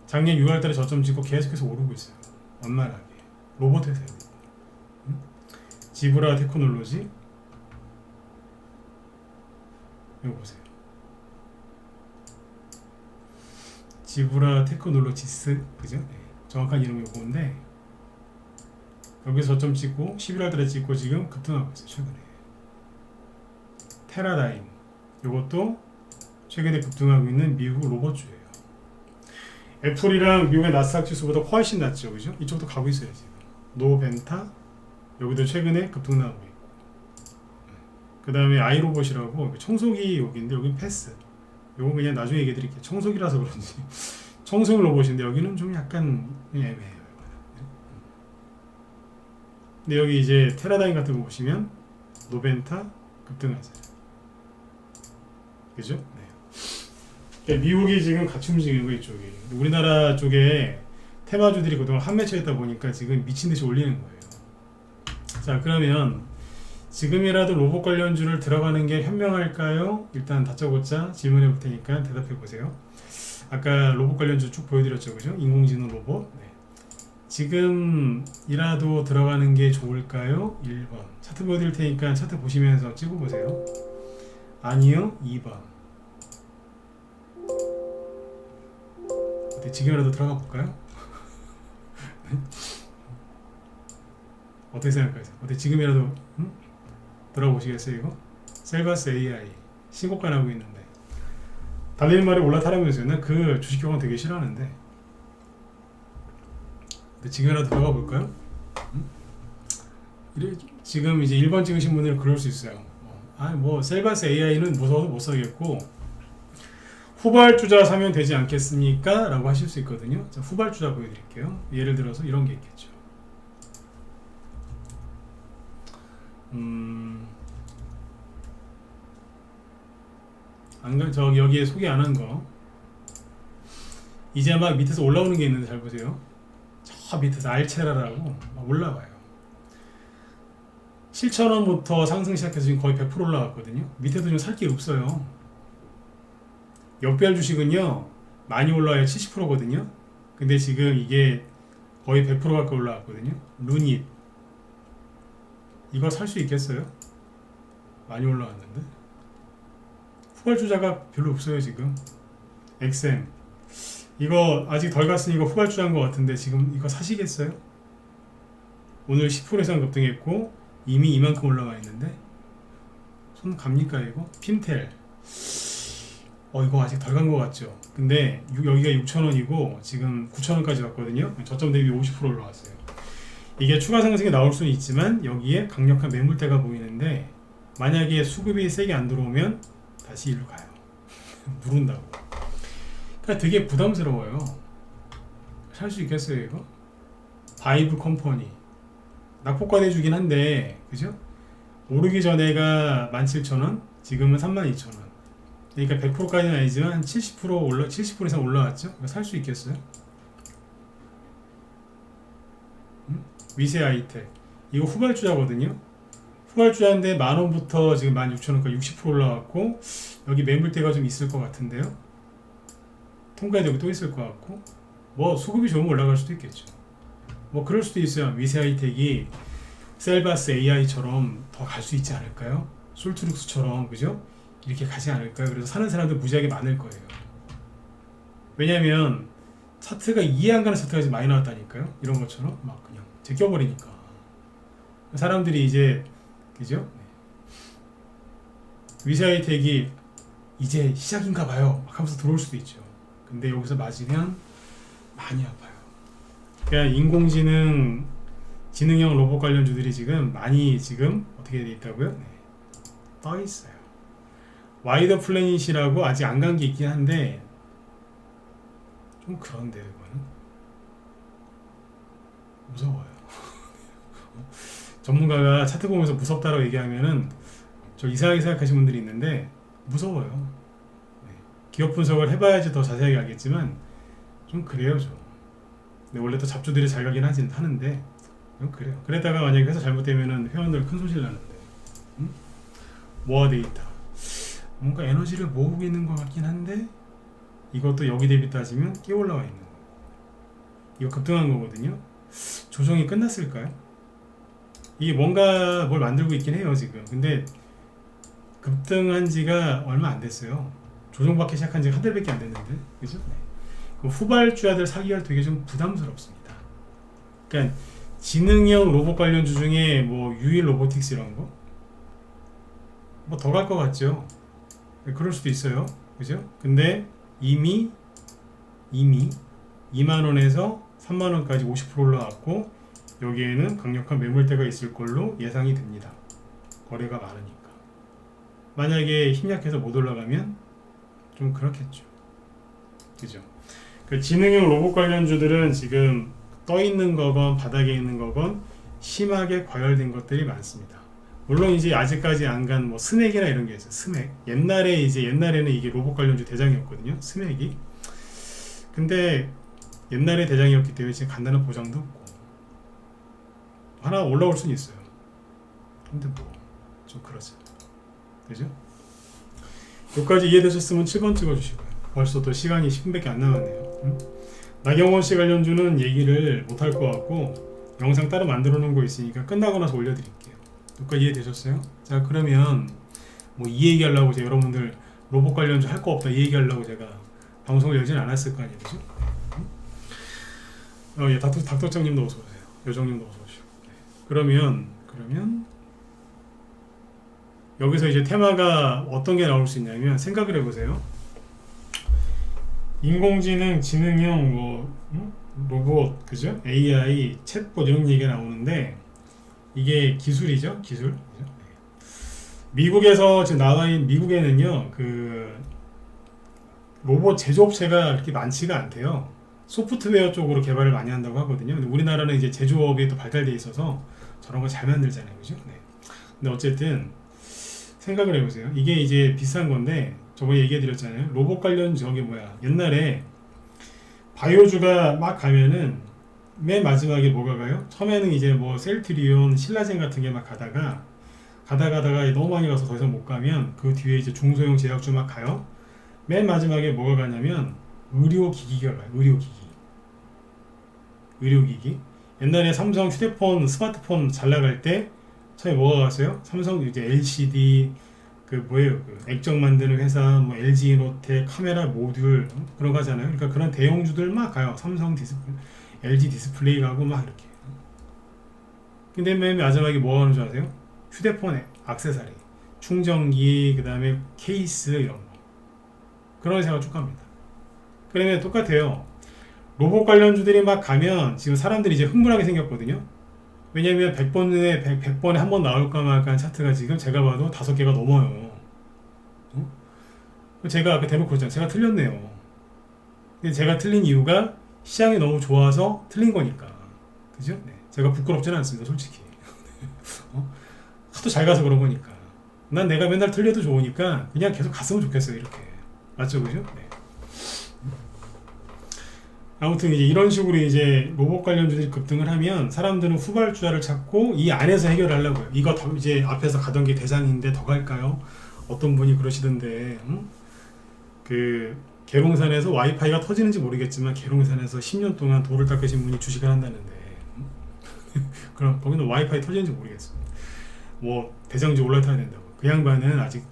작년 6월달에 저점 찍고 계속해서 오르고 있어요. 원만하게 로봇 회사예요. 지브라 테크놀로지 이거 보세요. 지브라 테크놀로지스 그죠? 네. 정확한 이름이 요건데 여기서 저점 찍고 11월달에 찍고 지금 급등하고 있어요. 최근에 테라다임 요것도 최근에 급등하고 있는 미국 로봇주예요. 애플이랑 미국의 나스닥 지수보다 훨씬 낮죠, 그죠? 이쪽도 가고 있어요 지금. 노벤타 여기도 최근에 급등 나오고 있고. 그 다음에 아이로봇이라고 청소기 여기인데 여기 패스. 요거 그냥 나중에 얘기해 드릴게요. 청소기라서 그런지 청소기 로봇인데 여기는 좀 약간 애매해요. 근데 여기 이제 테라다임 같은 거 보시면 노벤타 급등하잖아요. 그죠? 네. 미국이 지금 같이 움직이는 거 이쪽이. 우리나라 쪽에 테마주들이 그동안 한매처했다 보니까 지금 미친듯이 올리는 거예요. 자, 그러면 지금이라도 로봇 관련주를 들어가는 게 현명할까요? 일단 다짜고짜 질문해 볼 테니까 대답해 보세요. 아까 로봇 관련주 쭉 보여드렸죠, 그죠? 인공지능 로봇. 네. 지금이라도 들어가는 게 좋을까요? 1번. 차트 보여드릴 테니까 차트 보시면서 찍어보세요. 아니요, 2번. 어때, 지금이라도 들어가 볼까요? 어떻게 생각하세요? 어때, 지금이라도 들어가 보시겠어요, 이거? 셀바스 AI 신고가 나고 있는데 달리는 말이 올라타라면서요. 난 그 주식 경험 되게 싫어하는데. 근데 지금이라도 들어가 볼까요? 지금 이제 1번 찍으신 분들은 그럴 수 있어요. 뭐 셀바스 AI는 무서워서 못 사겠고 후발주자 사면 되지 않겠습니까? 라고 하실 수 있거든요. 자, 후발주자 보여드릴게요. 예를 들어서 이런 게 있겠죠. 저기 여기에 소개 안 한 거 이제 막 밑에서 올라오는 게 있는데 잘 보세요. 저 밑에서 알체라라고 막 올라와요. 7,000원부터 상승 시작해서 지금 거의 100% 올라갔거든요. 밑에도 좀 살 게 없어요. 역별 주식은요 많이 올라와야 70%거든요. 근데 지금 이게 거의 100% 가까이 올라왔거든요. 루닛 이거 살 수 있겠어요? 많이 올라왔는데 후발주자가 별로 없어요 지금. XM 이거 아직 덜 갔으니까 후발주자인 것 같은데 지금 이거 사시겠어요? 오늘 10% 이상 급등했고 이미 이만큼 올라와 있는데 손 갑니까 이거? 핀텔 이거 아직 덜 간 것 같죠? 근데 여기가 6,000원이고 지금 9,000원까지 왔거든요. 저점 대비 50% 올라왔어요. 이게 추가 상승이 나올 수는 있지만 여기에 강력한 매물대가 보이는데 만약에 수급이 세게 안 들어오면 다시 일로 가요. 누른다고. 그러니까 되게 부담스러워요. 살 수 있겠어요 이거? 바이브 컴퍼니 낙폭과대 주긴 한데 그죠? 오르기 전에가 17,000원, 지금은 32,000원. 그러니까 100%까지는 아니지만 한 70% 이상 올라왔죠? 살 수 있겠어요? 위세 아이텍 이거 후발주자거든요. 후발주자인데 만원부터 지금 16,000원까지 60% 올라왔고 여기 매물대가 좀 있을 것 같은데요. 통과에도 여기 또 있을 것 같고 뭐 수급이 좋으면 올라갈 수도 있겠죠. 뭐 그럴 수도 있어요. 위세 아이텍이 셀바스 AI처럼 더 갈 수 있지 않을까요? 솔트룩스처럼 그죠? 이렇게 가지 않을까요? 그래서 사는 사람들 무지하게 많을 거예요. 왜냐면 차트가 이해 안 가는 차트가 지금 많이 나왔다니까요. 이런 것처럼 막 그냥 제껴버리니까 사람들이 이제 그죠? 위사이텍이 이제 시작인가 봐요 막 하면서 들어올 수도 있죠. 근데 여기서 맞으면 많이 아파요. 그러니까 인공지능 지능형 로봇 관련주들이 지금 많이 지금 어떻게 돼 있다고요? 네. 떠 있어요. 와이더 플래닛이라고 아직 안 간 게 있긴 한데 좀 그런데요. 이거는 무서워요. 전문가가 차트 보면서 무섭다고 얘기하면은 저 이상하게 생각하시는 분들이 있는데 무서워요. 네. 기업 분석을 해봐야지 더 자세하게 알겠지만 좀 그래요 좀. 근데 원래 또 잡주들이 잘 가긴 하는데 좀 그래요. 그랬다가 만약에 회사 잘못되면은 회원들 큰 손실 나는데. 모아 데이터 뭔가 에너지를 모으고 있는 것 같긴 한데 이것도 여기 대비 따지면 끼 올라와 있는 거. 이거 급등한 거거든요. 조정이 끝났을까요? 이게 뭔가 뭘 만들고 있긴 해요 지금. 근데 급등한 지가 얼마 안 됐어요. 조정받기 시작한 지가 한 달밖에 안 됐는데 그죠? 네. 후발주자들 사기가 되게 좀 부담스럽습니다. 그러니까 지능형 로봇 관련주 중에 뭐 유일 로보틱스 이런 거 뭐 더 갈 것 같죠? 그럴 수도 있어요. 그죠? 근데 이미 2만원에서 3만원까지 50% 올라왔고 여기에는 강력한 매물대가 있을 걸로 예상이 됩니다. 거래가 많으니까. 만약에 힘약해서 못 올라가면 좀 그렇겠죠. 그죠? 그 지능형 로봇 관련주들은 지금 떠 있는 거건 바닥에 있는 거건 심하게 과열된 것들이 많습니다. 물론 이제 아직까지 안 간 뭐 스맥이나 이런 게 있어요. 스맥. 옛날에는 이게 로봇 관련주 대장이었거든요. 스맥이. 근데 옛날에 대장이었기 때문에 지금 간다는 보장도 없고 하나 올라올 수는 있어요. 근데 뭐 좀 그러죠. 그죠? 여기까지 이해되셨으면 7번 찍어주시고요. 벌써 또 시간이 10분밖에 안 남았네요. 나경원 씨 관련주는 얘기를 못할 것 같고 영상 따로 만들어 놓은 거 있으니까 끝나고 나서 올려드릴게요. 여기까지 이해되셨어요? 자 그러면 뭐 이 얘기하려고 제가 여러분들 로봇 관련주 할 거 없다 이 얘기하려고 제가 방송을 열진 않았을 거 아니에요. 그죠? 예, 닥터장님도 어서오세요. 요정님도 어서오시고. 네. 그러면 여기서 이제 테마가 어떤 게 나올 수 있냐면 생각을 해보세요. 인공지능, 지능형 뭐 로봇, 그죠? AI, 챗봇 이런 얘기가 나오는데 이게 기술이죠, 기술. 그죠? 미국에서 지금 미국에는요 그 로봇 제조업체가 그렇게 많지가 않대요. 소프트웨어 쪽으로 개발을 많이 한다고 하거든요. 근데 우리나라는 이제 제조업이 또 발달돼 있어서 저런 거 잘 만들잖아요, 그죠? 네. 근데 어쨌든 생각을 해보세요. 이게 이제 비싼 건데 저번에 얘기해드렸잖아요. 로봇 관련 저게 뭐야? 옛날에 바이오주가 막 가면은 맨 마지막에 뭐가 가요? 처음에는 이제 뭐 셀트리온, 신라젠 같은 게 막 가다가 너무 많이 가서 더 이상 못 가면 그 뒤에 이제 중소형 제약주 막 가요. 맨 마지막에 뭐가 가냐면 의료기기가 가요. 의료기기. 옛날에 삼성 휴대폰, 스마트폰 잘 나갈 때 처음에 뭐가 갔어요? 삼성 이제 LCD 그 뭐예요? 그 액정 만드는 회사, 뭐 LG 이노텍 카메라 모듈 그런 거 하잖아요. 그러니까 그런 대형주들 막 가요. 삼성 디스플레이, LG 디스플레이 가고 막 이렇게. 근데 맨 마지막에 뭐 하는 줄 아세요? 휴대폰 액세서리, 충전기, 그 다음에 케이스 이런 거. 그런 회사가 쭉 갑니다. 그러면 똑같아요. 로봇 관련주들이 막 가면 지금 사람들이 이제 흥분하게 생겼거든요. 왜냐면 100번에 한 번 나올까 말까 한 차트가 지금 제가 봐도 5개가 넘어요. 어? 제가 아까 대놓고 그랬잖아요. 제가 틀렸네요. 근데 제가 틀린 이유가 시장이 너무 좋아서 틀린 거니까. 그죠? 네. 제가 부끄럽지는 않습니다. 솔직히. 하도 잘 가서 그런 거니까. 난 내가 맨날 틀려도 좋으니까 그냥 계속 갔으면 좋겠어요. 이렇게. 맞죠? 그죠? 네. 아무튼 이제 이런 식으로 이제 로봇 관련주들이 급등을 하면 사람들은 후발주자를 찾고 이 안에서 해결하려고요. 이거 더 이제 앞에서 가던 게 대장인데 더 갈까요? 어떤 분이 그러시던데, 그 계룡산에서 와이파이가 터지는지 모르겠지만 계룡산에서 10년 동안 돌을 닦으신 분이 주식을 한다는데, 그럼 거기는 와이파이 터지는지 모르겠어요. 뭐 대장주 올라타야 된다고. 그 양반은 아직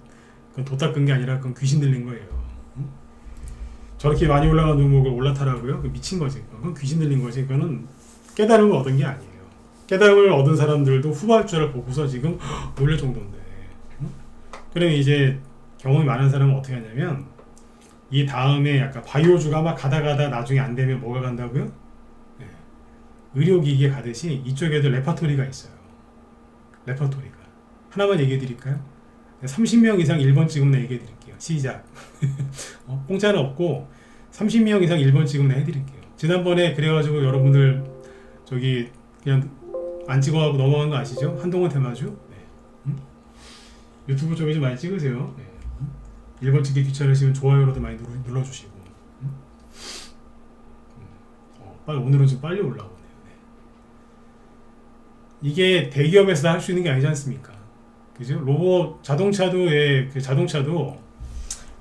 그건 도 닦은 게 아니라 그건 귀신 들린 거예요. 저렇게 많이 올라간 종목을 올라타라고요? 미친 거지. 그건 귀신 들린 거지. 그거는 깨달음을 얻은 게 아니에요. 깨달음을 얻은 사람들도 후발주를 보고서 지금 놀랄 정도인데. 그러면 이제 경험이 많은 사람은 어떻게 하냐면 이 다음에 약간 바이오주가 막 가다 나중에 안 되면 뭐가 간다고요? 네. 의료기기에 가듯이 이쪽에도 레파토리가 있어요. 레파토리가. 하나만 얘기해 드릴까요? 30명 이상 1번 찍으면 얘기해 드릴게요. 시작. 공짜는 없고 30명 이상 1번 찍으면 해드릴게요. 지난번에 그래가지고 여러분들 저기 그냥 안 찍어가고 넘어간 거 아시죠? 한동훈 테마주. 네. 유튜브 쪽에 좀 많이 찍으세요. 네. 1번 찍기 귀찮으시면 좋아요로도 많이 눌러주시고. 빨리 오늘은 좀 빨리 올라오네요. 네. 이게 대기업에서 할 수 있는 게 아니지 않습니까? 그죠? 로봇 자동차도 그 자동차도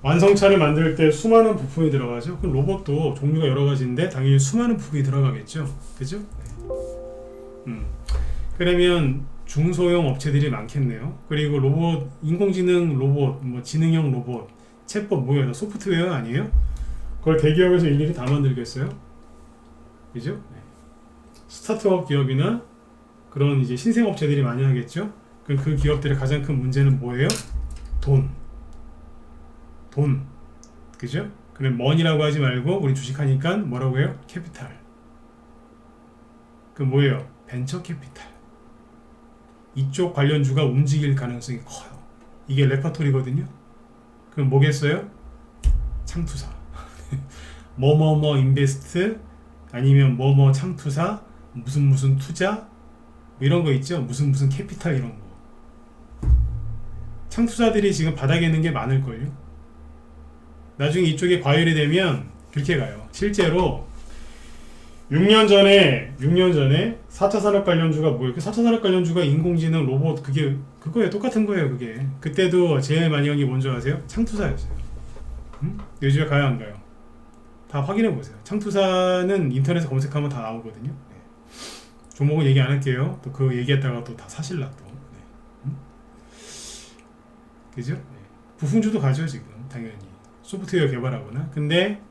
완성차를 만들 때 수많은 부품이 들어가죠. 그럼 로봇도 종류가 여러 가지인데 당연히 수많은 부품이 들어가겠죠. 그죠? 네. 그러면 중소형 업체들이 많겠네요. 그리고 로봇, 인공지능 로봇, 뭐 지능형 로봇, 챗봇 뭐예요? 소프트웨어 아니에요? 그걸 대기업에서 일일이 다 만들겠어요? 그죠? 네. 스타트업 기업이나 그런 이제 신생 업체들이 많이 하겠죠. 그럼 그 기업들의 가장 큰 문제는 뭐예요? 돈. 그죠? 그럼 머니라고 하지 말고 우리 주식하니까 뭐라고 해요? 캐피탈. 그 뭐예요? 벤처 캐피탈. 이쪽 관련주가 움직일 가능성이 커요. 이게 레파토리거든요. 그럼 뭐겠어요? 창투사. 뭐뭐뭐 인베스트 아니면 뭐뭐 창투사 무슨 투자 뭐 이런 거 있죠. 무슨 캐피탈 이런 거. 창투사들이 지금 바닥에 있는 게 많을걸요. 나중에 이쪽에 과열이 되면 그렇게 가요. 실제로 6년 전에 4차 산업 관련주가 뭐예요? 그 4차 산업 관련주가 인공지능 로봇 그거예요. 똑같은 거예요. 그게 그때도 제일 많이 한 게 뭔지 아세요? 창투사였어요. 요즘에 가요 안 가요? 다 확인해 보세요. 창투사는 인터넷에 검색하면 다 나오거든요. 네. 종목은 얘기 안 할게요. 또 그 얘기했다가 또 다 사실라 또. 네. 그죠? 네. 부품주도 가죠 지금 당연히. 소프트웨어 개발하거나. 근데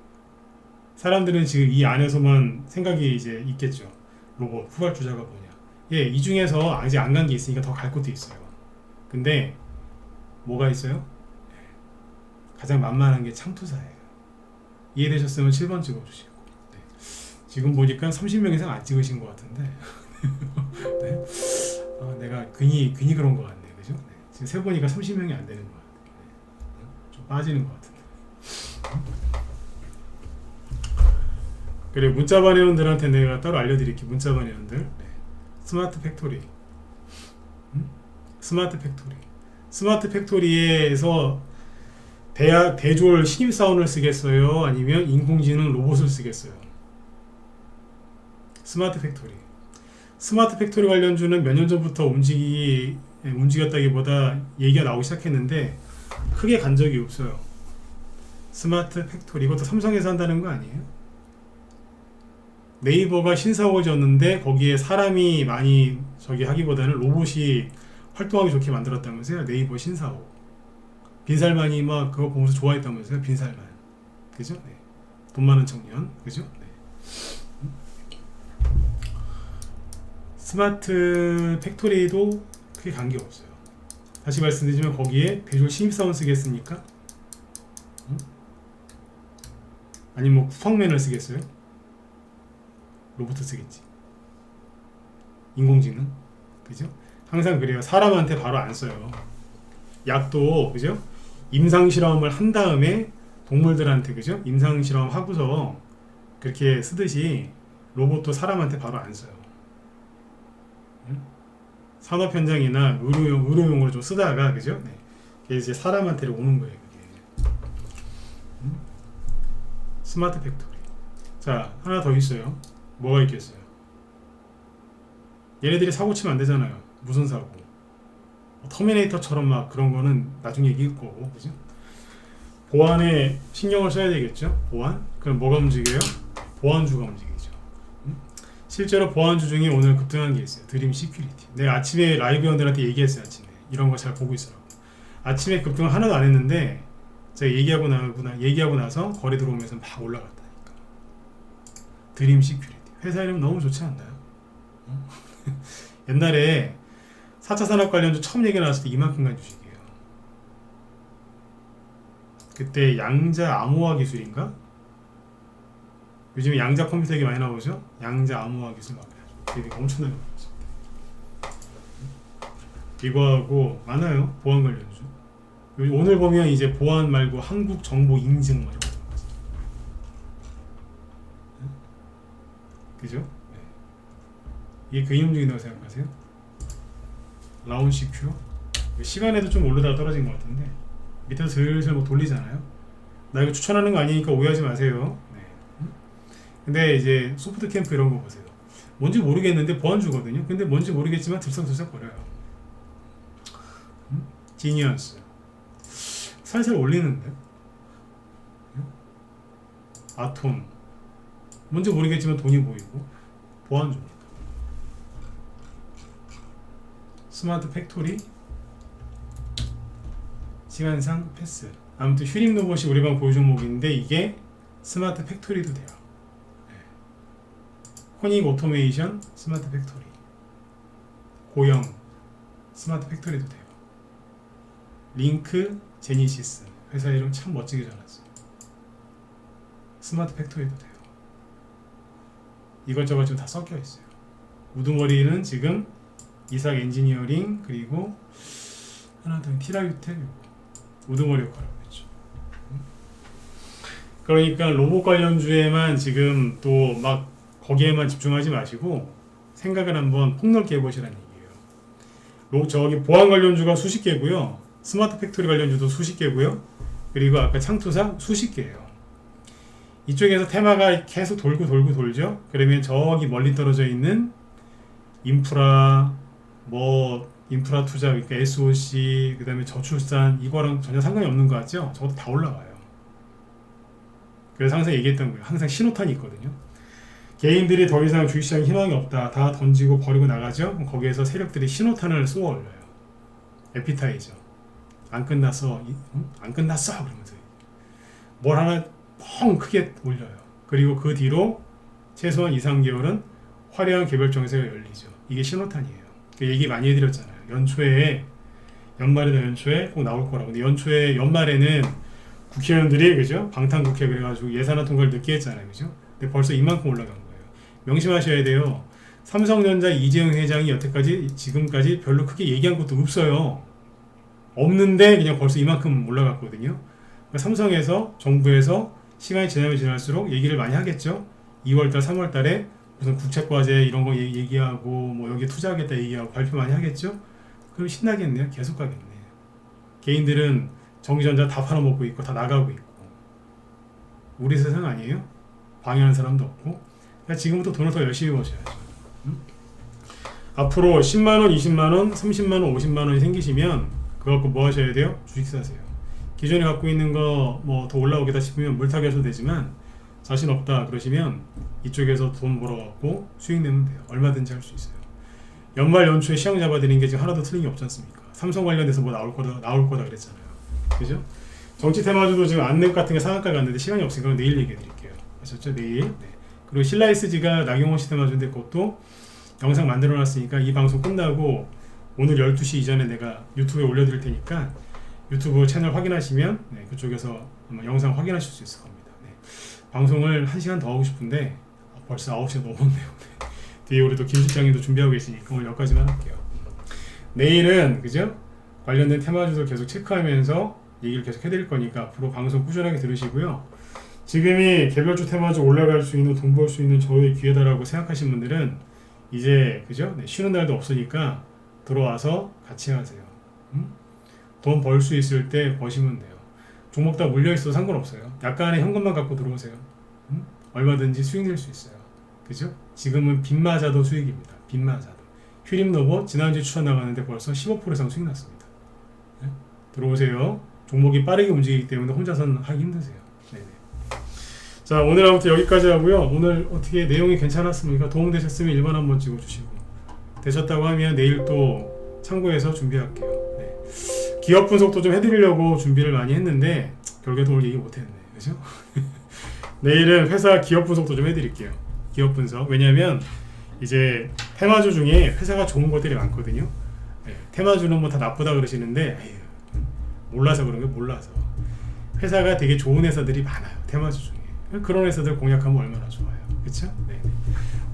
사람들은 지금 이 안에서만 생각이 이제 있겠죠. 로봇 후발주자가 뭐냐. 예, 이 중에서 아직 안 간 게 있으니까 더 갈 것도 있어요. 근데 뭐가 있어요? 가장 만만한 게 창투사예요. 이해되셨으면 7번 찍어주시고. 네. 지금 보니까 30명 이상 안 찍으신 것 같은데. 네. 내가 괜히 그런 것 같네. 그죠? 네. 지금 세보니까 30명이 안 되는 것 같아요. 네. 좀 빠지는 것 같은데. 그래, 문자반 회원들한테 내가 따로 알려드릴게요. 문자반 회원들. 네. 스마트 팩토리. 스마트 팩토리에서 대졸 신입사원을 쓰겠어요? 아니면 인공지능 로봇을 쓰겠어요? 스마트 팩토리 관련주는 몇 년 전부터 움직였다기보다 얘기가 나오기 시작했는데 크게 간 적이 없어요. 스마트 팩토리, 이것도 삼성에서 한다는 거 아니에요? 네이버가 신사옥을 지었는데 거기에 사람이 많이 하기보다는 로봇이 활동하기 좋게 만들었다면서요. 네이버 신사옥. 빈살만이 막 그거 보면서 좋아했다면서요. 빈살만. 그죠? 네. 돈 많은 청년. 그죠? 네. 스마트 팩토리도 크게 관계 없어요. 다시 말씀드리지만 거기에 대졸 신입사원 쓰겠습니까? 아니면 뭐 쿠팡맨을 쓰겠어요? 로봇 쓰겠지. 인공지능, 그죠? 항상 그래요. 사람한테 바로 안 써요. 약도, 그죠? 임상 실험을 한 다음에 동물들한테, 그죠? 임상 실험 하고서 그렇게 쓰듯이 로봇도 사람한테 바로 안 써요. 응? 산업 현장이나 의료용으로 좀 쓰다가, 그죠? 네. 그게 이제 사람한테 오는 거예요. 그게. 응? 스마트 팩토리. 자, 하나 더 있어요. 뭐가 있겠어요? 얘네들이 사고 치면 안 되잖아요. 무슨 사고? 터미네이터처럼 막 그런 거는 나중에 얘기할 거고, 그죠? 보안에 신경을 써야 되겠죠? 보안? 그럼 뭐가 움직여요? 보안주가 움직이죠. 실제로 보안주 중에 오늘 급등한 게 있어요. 드림 시큐리티. 내가 아침에 라이브 회원들한테 얘기했어요. 아침에 이런 거 잘 보고 있으라고. 아침에 급등을 하나도 안 했는데 제가 얘기하고 나서 거래 들어오면서 막 올라갔다니까. 드림 시큐리티. 회사 이름 너무 좋지 않나요? 옛날에 4차 산업 관련주 처음 얘기 나왔을 때 이만큼 간 주식이에요. 그때 양자 암호화 기술인가? 요즘에 양자 컴퓨터 얘기 많이 나오죠? 양자 암호화 기술 막 되게 엄청나게 많았습니다. 이거하고 많아요. 보안 관련주. 오늘 보면 이제 보안 말고 한국 정보 인증 뭐 이런 거. 그죠? 네. 이게 그 이름 중이라고 생각하세요? 라운시큐? 시간에도 좀 오르다가 떨어진 것 같은데 밑에서 슬슬 뭐 돌리잖아요. 나 이거 추천하는 거 아니니까 오해하지 마세요. 네. 근데 이제 소프트 캠프 이런 거 보세요. 뭔지 모르겠는데 보안주거든요. 근데 뭔지 모르겠지만 들썩들썩 거려요. 지니어스 살살 올리는데. 아톰 뭔지 모르겠지만 돈이 보이고 보안주입니다. 스마트 팩토리 시간상 패스. 아무튼 휴림 로봇이 우리 방 보유 종목인데 이게 스마트 팩토리도 돼요. 네. 호닉 오토메이션 스마트 팩토리, 고영 스마트 팩토리도 돼요. 링크 제니시스 회사 이름 참 멋지게 정했어요. 스마트 팩토리도 돼요. 이것저것 지금 다 섞여 있어요. 우두머리는 지금 이삭 엔지니어링 그리고 하나 더 티라유텍 우두머리 역할하고 있죠. 그러니까 로봇 관련주에만 지금 또 막 거기에만 집중하지 마시고 생각을 한번 폭넓게 해보시라는 얘기예요. 저기 보안 관련주가 수십 개고요. 스마트 팩토리 관련주도 수십 개고요. 그리고 아까 창투사 수십 개예요. 이쪽에서 테마가 계속 돌죠. 그러면 저기 멀리 떨어져 있는 인프라 인프라 투자, 그러니까 SOC, 그 다음에 저출산 이거랑 전혀 상관이 없는 거 같죠? 저것도 다 올라가요. 그래서 항상 얘기했던 거예요. 항상 신호탄이 있거든요. 개인들이 더 이상 주식시장에 희망이 없다. 다 던지고 버리고 나가죠? 그럼 거기에서 세력들이 신호탄을 쏘아 올려요. 에피타이저. 안 끝났어. 안 끝났어. 그러면서 뭘 하나 펑 크게 올려요. 그리고 그 뒤로 최소한 2, 3개월은 화려한 개별 정세가 열리죠. 이게 신호탄이에요. 그 얘기 많이 해드렸잖아요. 연말에 꼭 나올 거라고. 근데 연말에는 국회의원들이 그죠? 방탄국회 그래가지고 예산안 통과를 늦게 했잖아요. 그죠? 근데 벌써 이만큼 올라간 거예요. 명심하셔야 돼요. 삼성전자 이재용 회장이 지금까지 별로 크게 얘기한 것도 없어요. 없는데 그냥 벌써 이만큼 올라갔거든요. 그러니까 삼성에서 정부에서 시간이 지나면 지날수록 얘기를 많이 하겠죠. 2월달, 3월달에 무슨 국책과제 이런 거 얘기하고 뭐 여기 투자하겠다 얘기하고 발표 많이 하겠죠. 그럼 신나겠네요. 계속 가겠네. 개인들은 전기전자 다 팔아먹고 있고 다 나가고 있고 우리 세상 아니에요? 방해하는 사람도 없고. 그러니까 지금부터 돈을 더 열심히 버셔야죠. 앞으로 10만원, 20만원, 30만원, 50만원이 생기시면 그거 갖고 뭐 하셔야 돼요? 주식 사세요. 기존에 갖고 있는 거 뭐 더 올라오겠다 싶으면 물타기 하셔도 되지만 자신 없다 그러시면 이쪽에서 돈 벌어갖고 수익 내면 돼요. 얼마든지 할 수 있어요. 연말 연초에 시장 잡아드리는 게 지금 하나도 틀린 게 없지 않습니까? 삼성 관련돼서 뭐 나올 거다 그랬잖아요. 그죠? 정치 테마주도 지금 안랩 같은 게 상한가 갔는데 시간이 없으니까 내일 얘기해 드릴게요. 아셨죠? 내일. 네. 그리고 신라이스지가 나경원 씨 테마주인데 그것도 영상 만들어 놨으니까 이 방송 끝나고 오늘 12시 이전에 내가 유튜브에 올려드릴 테니까 유튜브 채널 확인하시면 네, 그쪽에서 아마 영상 확인하실 수 있을 겁니다. 네. 방송을 1시간 더 하고 싶은데 벌써 9시가 넘었네요. 네. 뒤에 우리 또 김 실장님도 준비하고 계시니까 오늘 여기까지만 할게요. 내일은 그죠? 관련된 테마주들 계속 체크하면서 얘기를 계속 해드릴 거니까 앞으로 방송 꾸준하게 들으시고요. 지금이 개별주 테마주 올라갈 수 있는 돈 벌 수 있는 저의 기회다라고 생각하시는 분들은 이제 그죠? 네, 쉬는 날도 없으니까 들어와서 같이 하세요. 돈 벌 수 있을 때 버시면 돼요. 종목 다 물려있어도 상관없어요. 약간의 현금만 갖고 들어오세요. 얼마든지 수익 낼 수 있어요. 그죠? 지금은 빚 맞아도 수익입니다. 빚 맞아도. 휴림노보 지난주에 추천 나갔는데 벌써 15% 이상 수익 났습니다. 네? 들어오세요. 종목이 빠르게 움직이기 때문에 혼자서는 하기 힘드세요. 네네. 자, 오늘 아무튼 여기까지 하고요. 오늘 어떻게 내용이 괜찮았습니까? 도움되셨으면 1번 한번 찍어주시고, 되셨다고 하면 내일 또 참고해서 준비할게요. 네. 기업 분석도 좀 해드리려고 준비를 많이 했는데 결국에도 오늘 얘기 못했네. 그죠? 내일은 회사 기업 분석도 좀 해드릴게요. 기업 분석. 왜냐면 이제 테마주 중에 회사가 좋은 것들이 많거든요. 네. 테마주는 뭐 다 나쁘다 그러시는데 에휴, 몰라서 그런 게 몰라서. 회사가 되게 좋은 회사들이 많아요. 테마주 중에. 그런 회사들 공략하면 얼마나 좋아요. 그쵸? 네.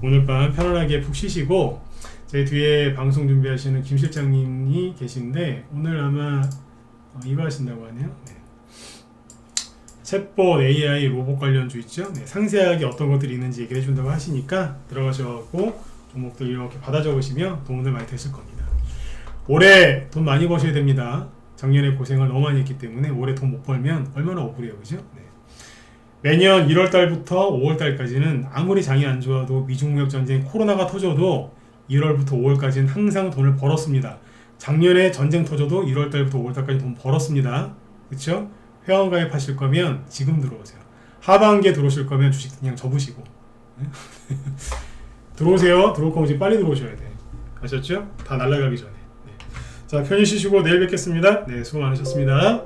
오늘 밤 편안하게 푹 쉬시고, 제 뒤에 방송 준비하시는 김 실장님이 계신데 오늘 아마 이거 하신다고 하네요. 네. 챗봇, AI, 로봇 관련주 있죠? 네. 상세하게 어떤 것들이 있는지 얘기해 준다고 하시니까 들어가셔서 종목들 이렇게 받아 적으시면 도움들 많이 되실 겁니다. 올해 돈 많이 버셔야 됩니다. 작년에 고생을 너무 많이 했기 때문에 올해 돈 못 벌면 얼마나 억울해요. 그죠? 네. 매년 1월달부터 5월달까지는 아무리 장이 안 좋아도 미중무역 전쟁 코로나가 터져도 1월부터 5월까지는 항상 돈을 벌었습니다. 작년에 전쟁 터져도 1월달부터 5월달까지 돈 벌었습니다. 그쵸? 회원 가입하실 거면 지금 들어오세요. 하반기에 들어오실 거면 주식 그냥 접으시고 들어오세요. 들어올 거면 지금 빨리 들어오셔야 돼. 아셨죠? 다 날아가기 전에. 네. 자, 편히 쉬시고 내일 뵙겠습니다. 네, 수고 많으셨습니다.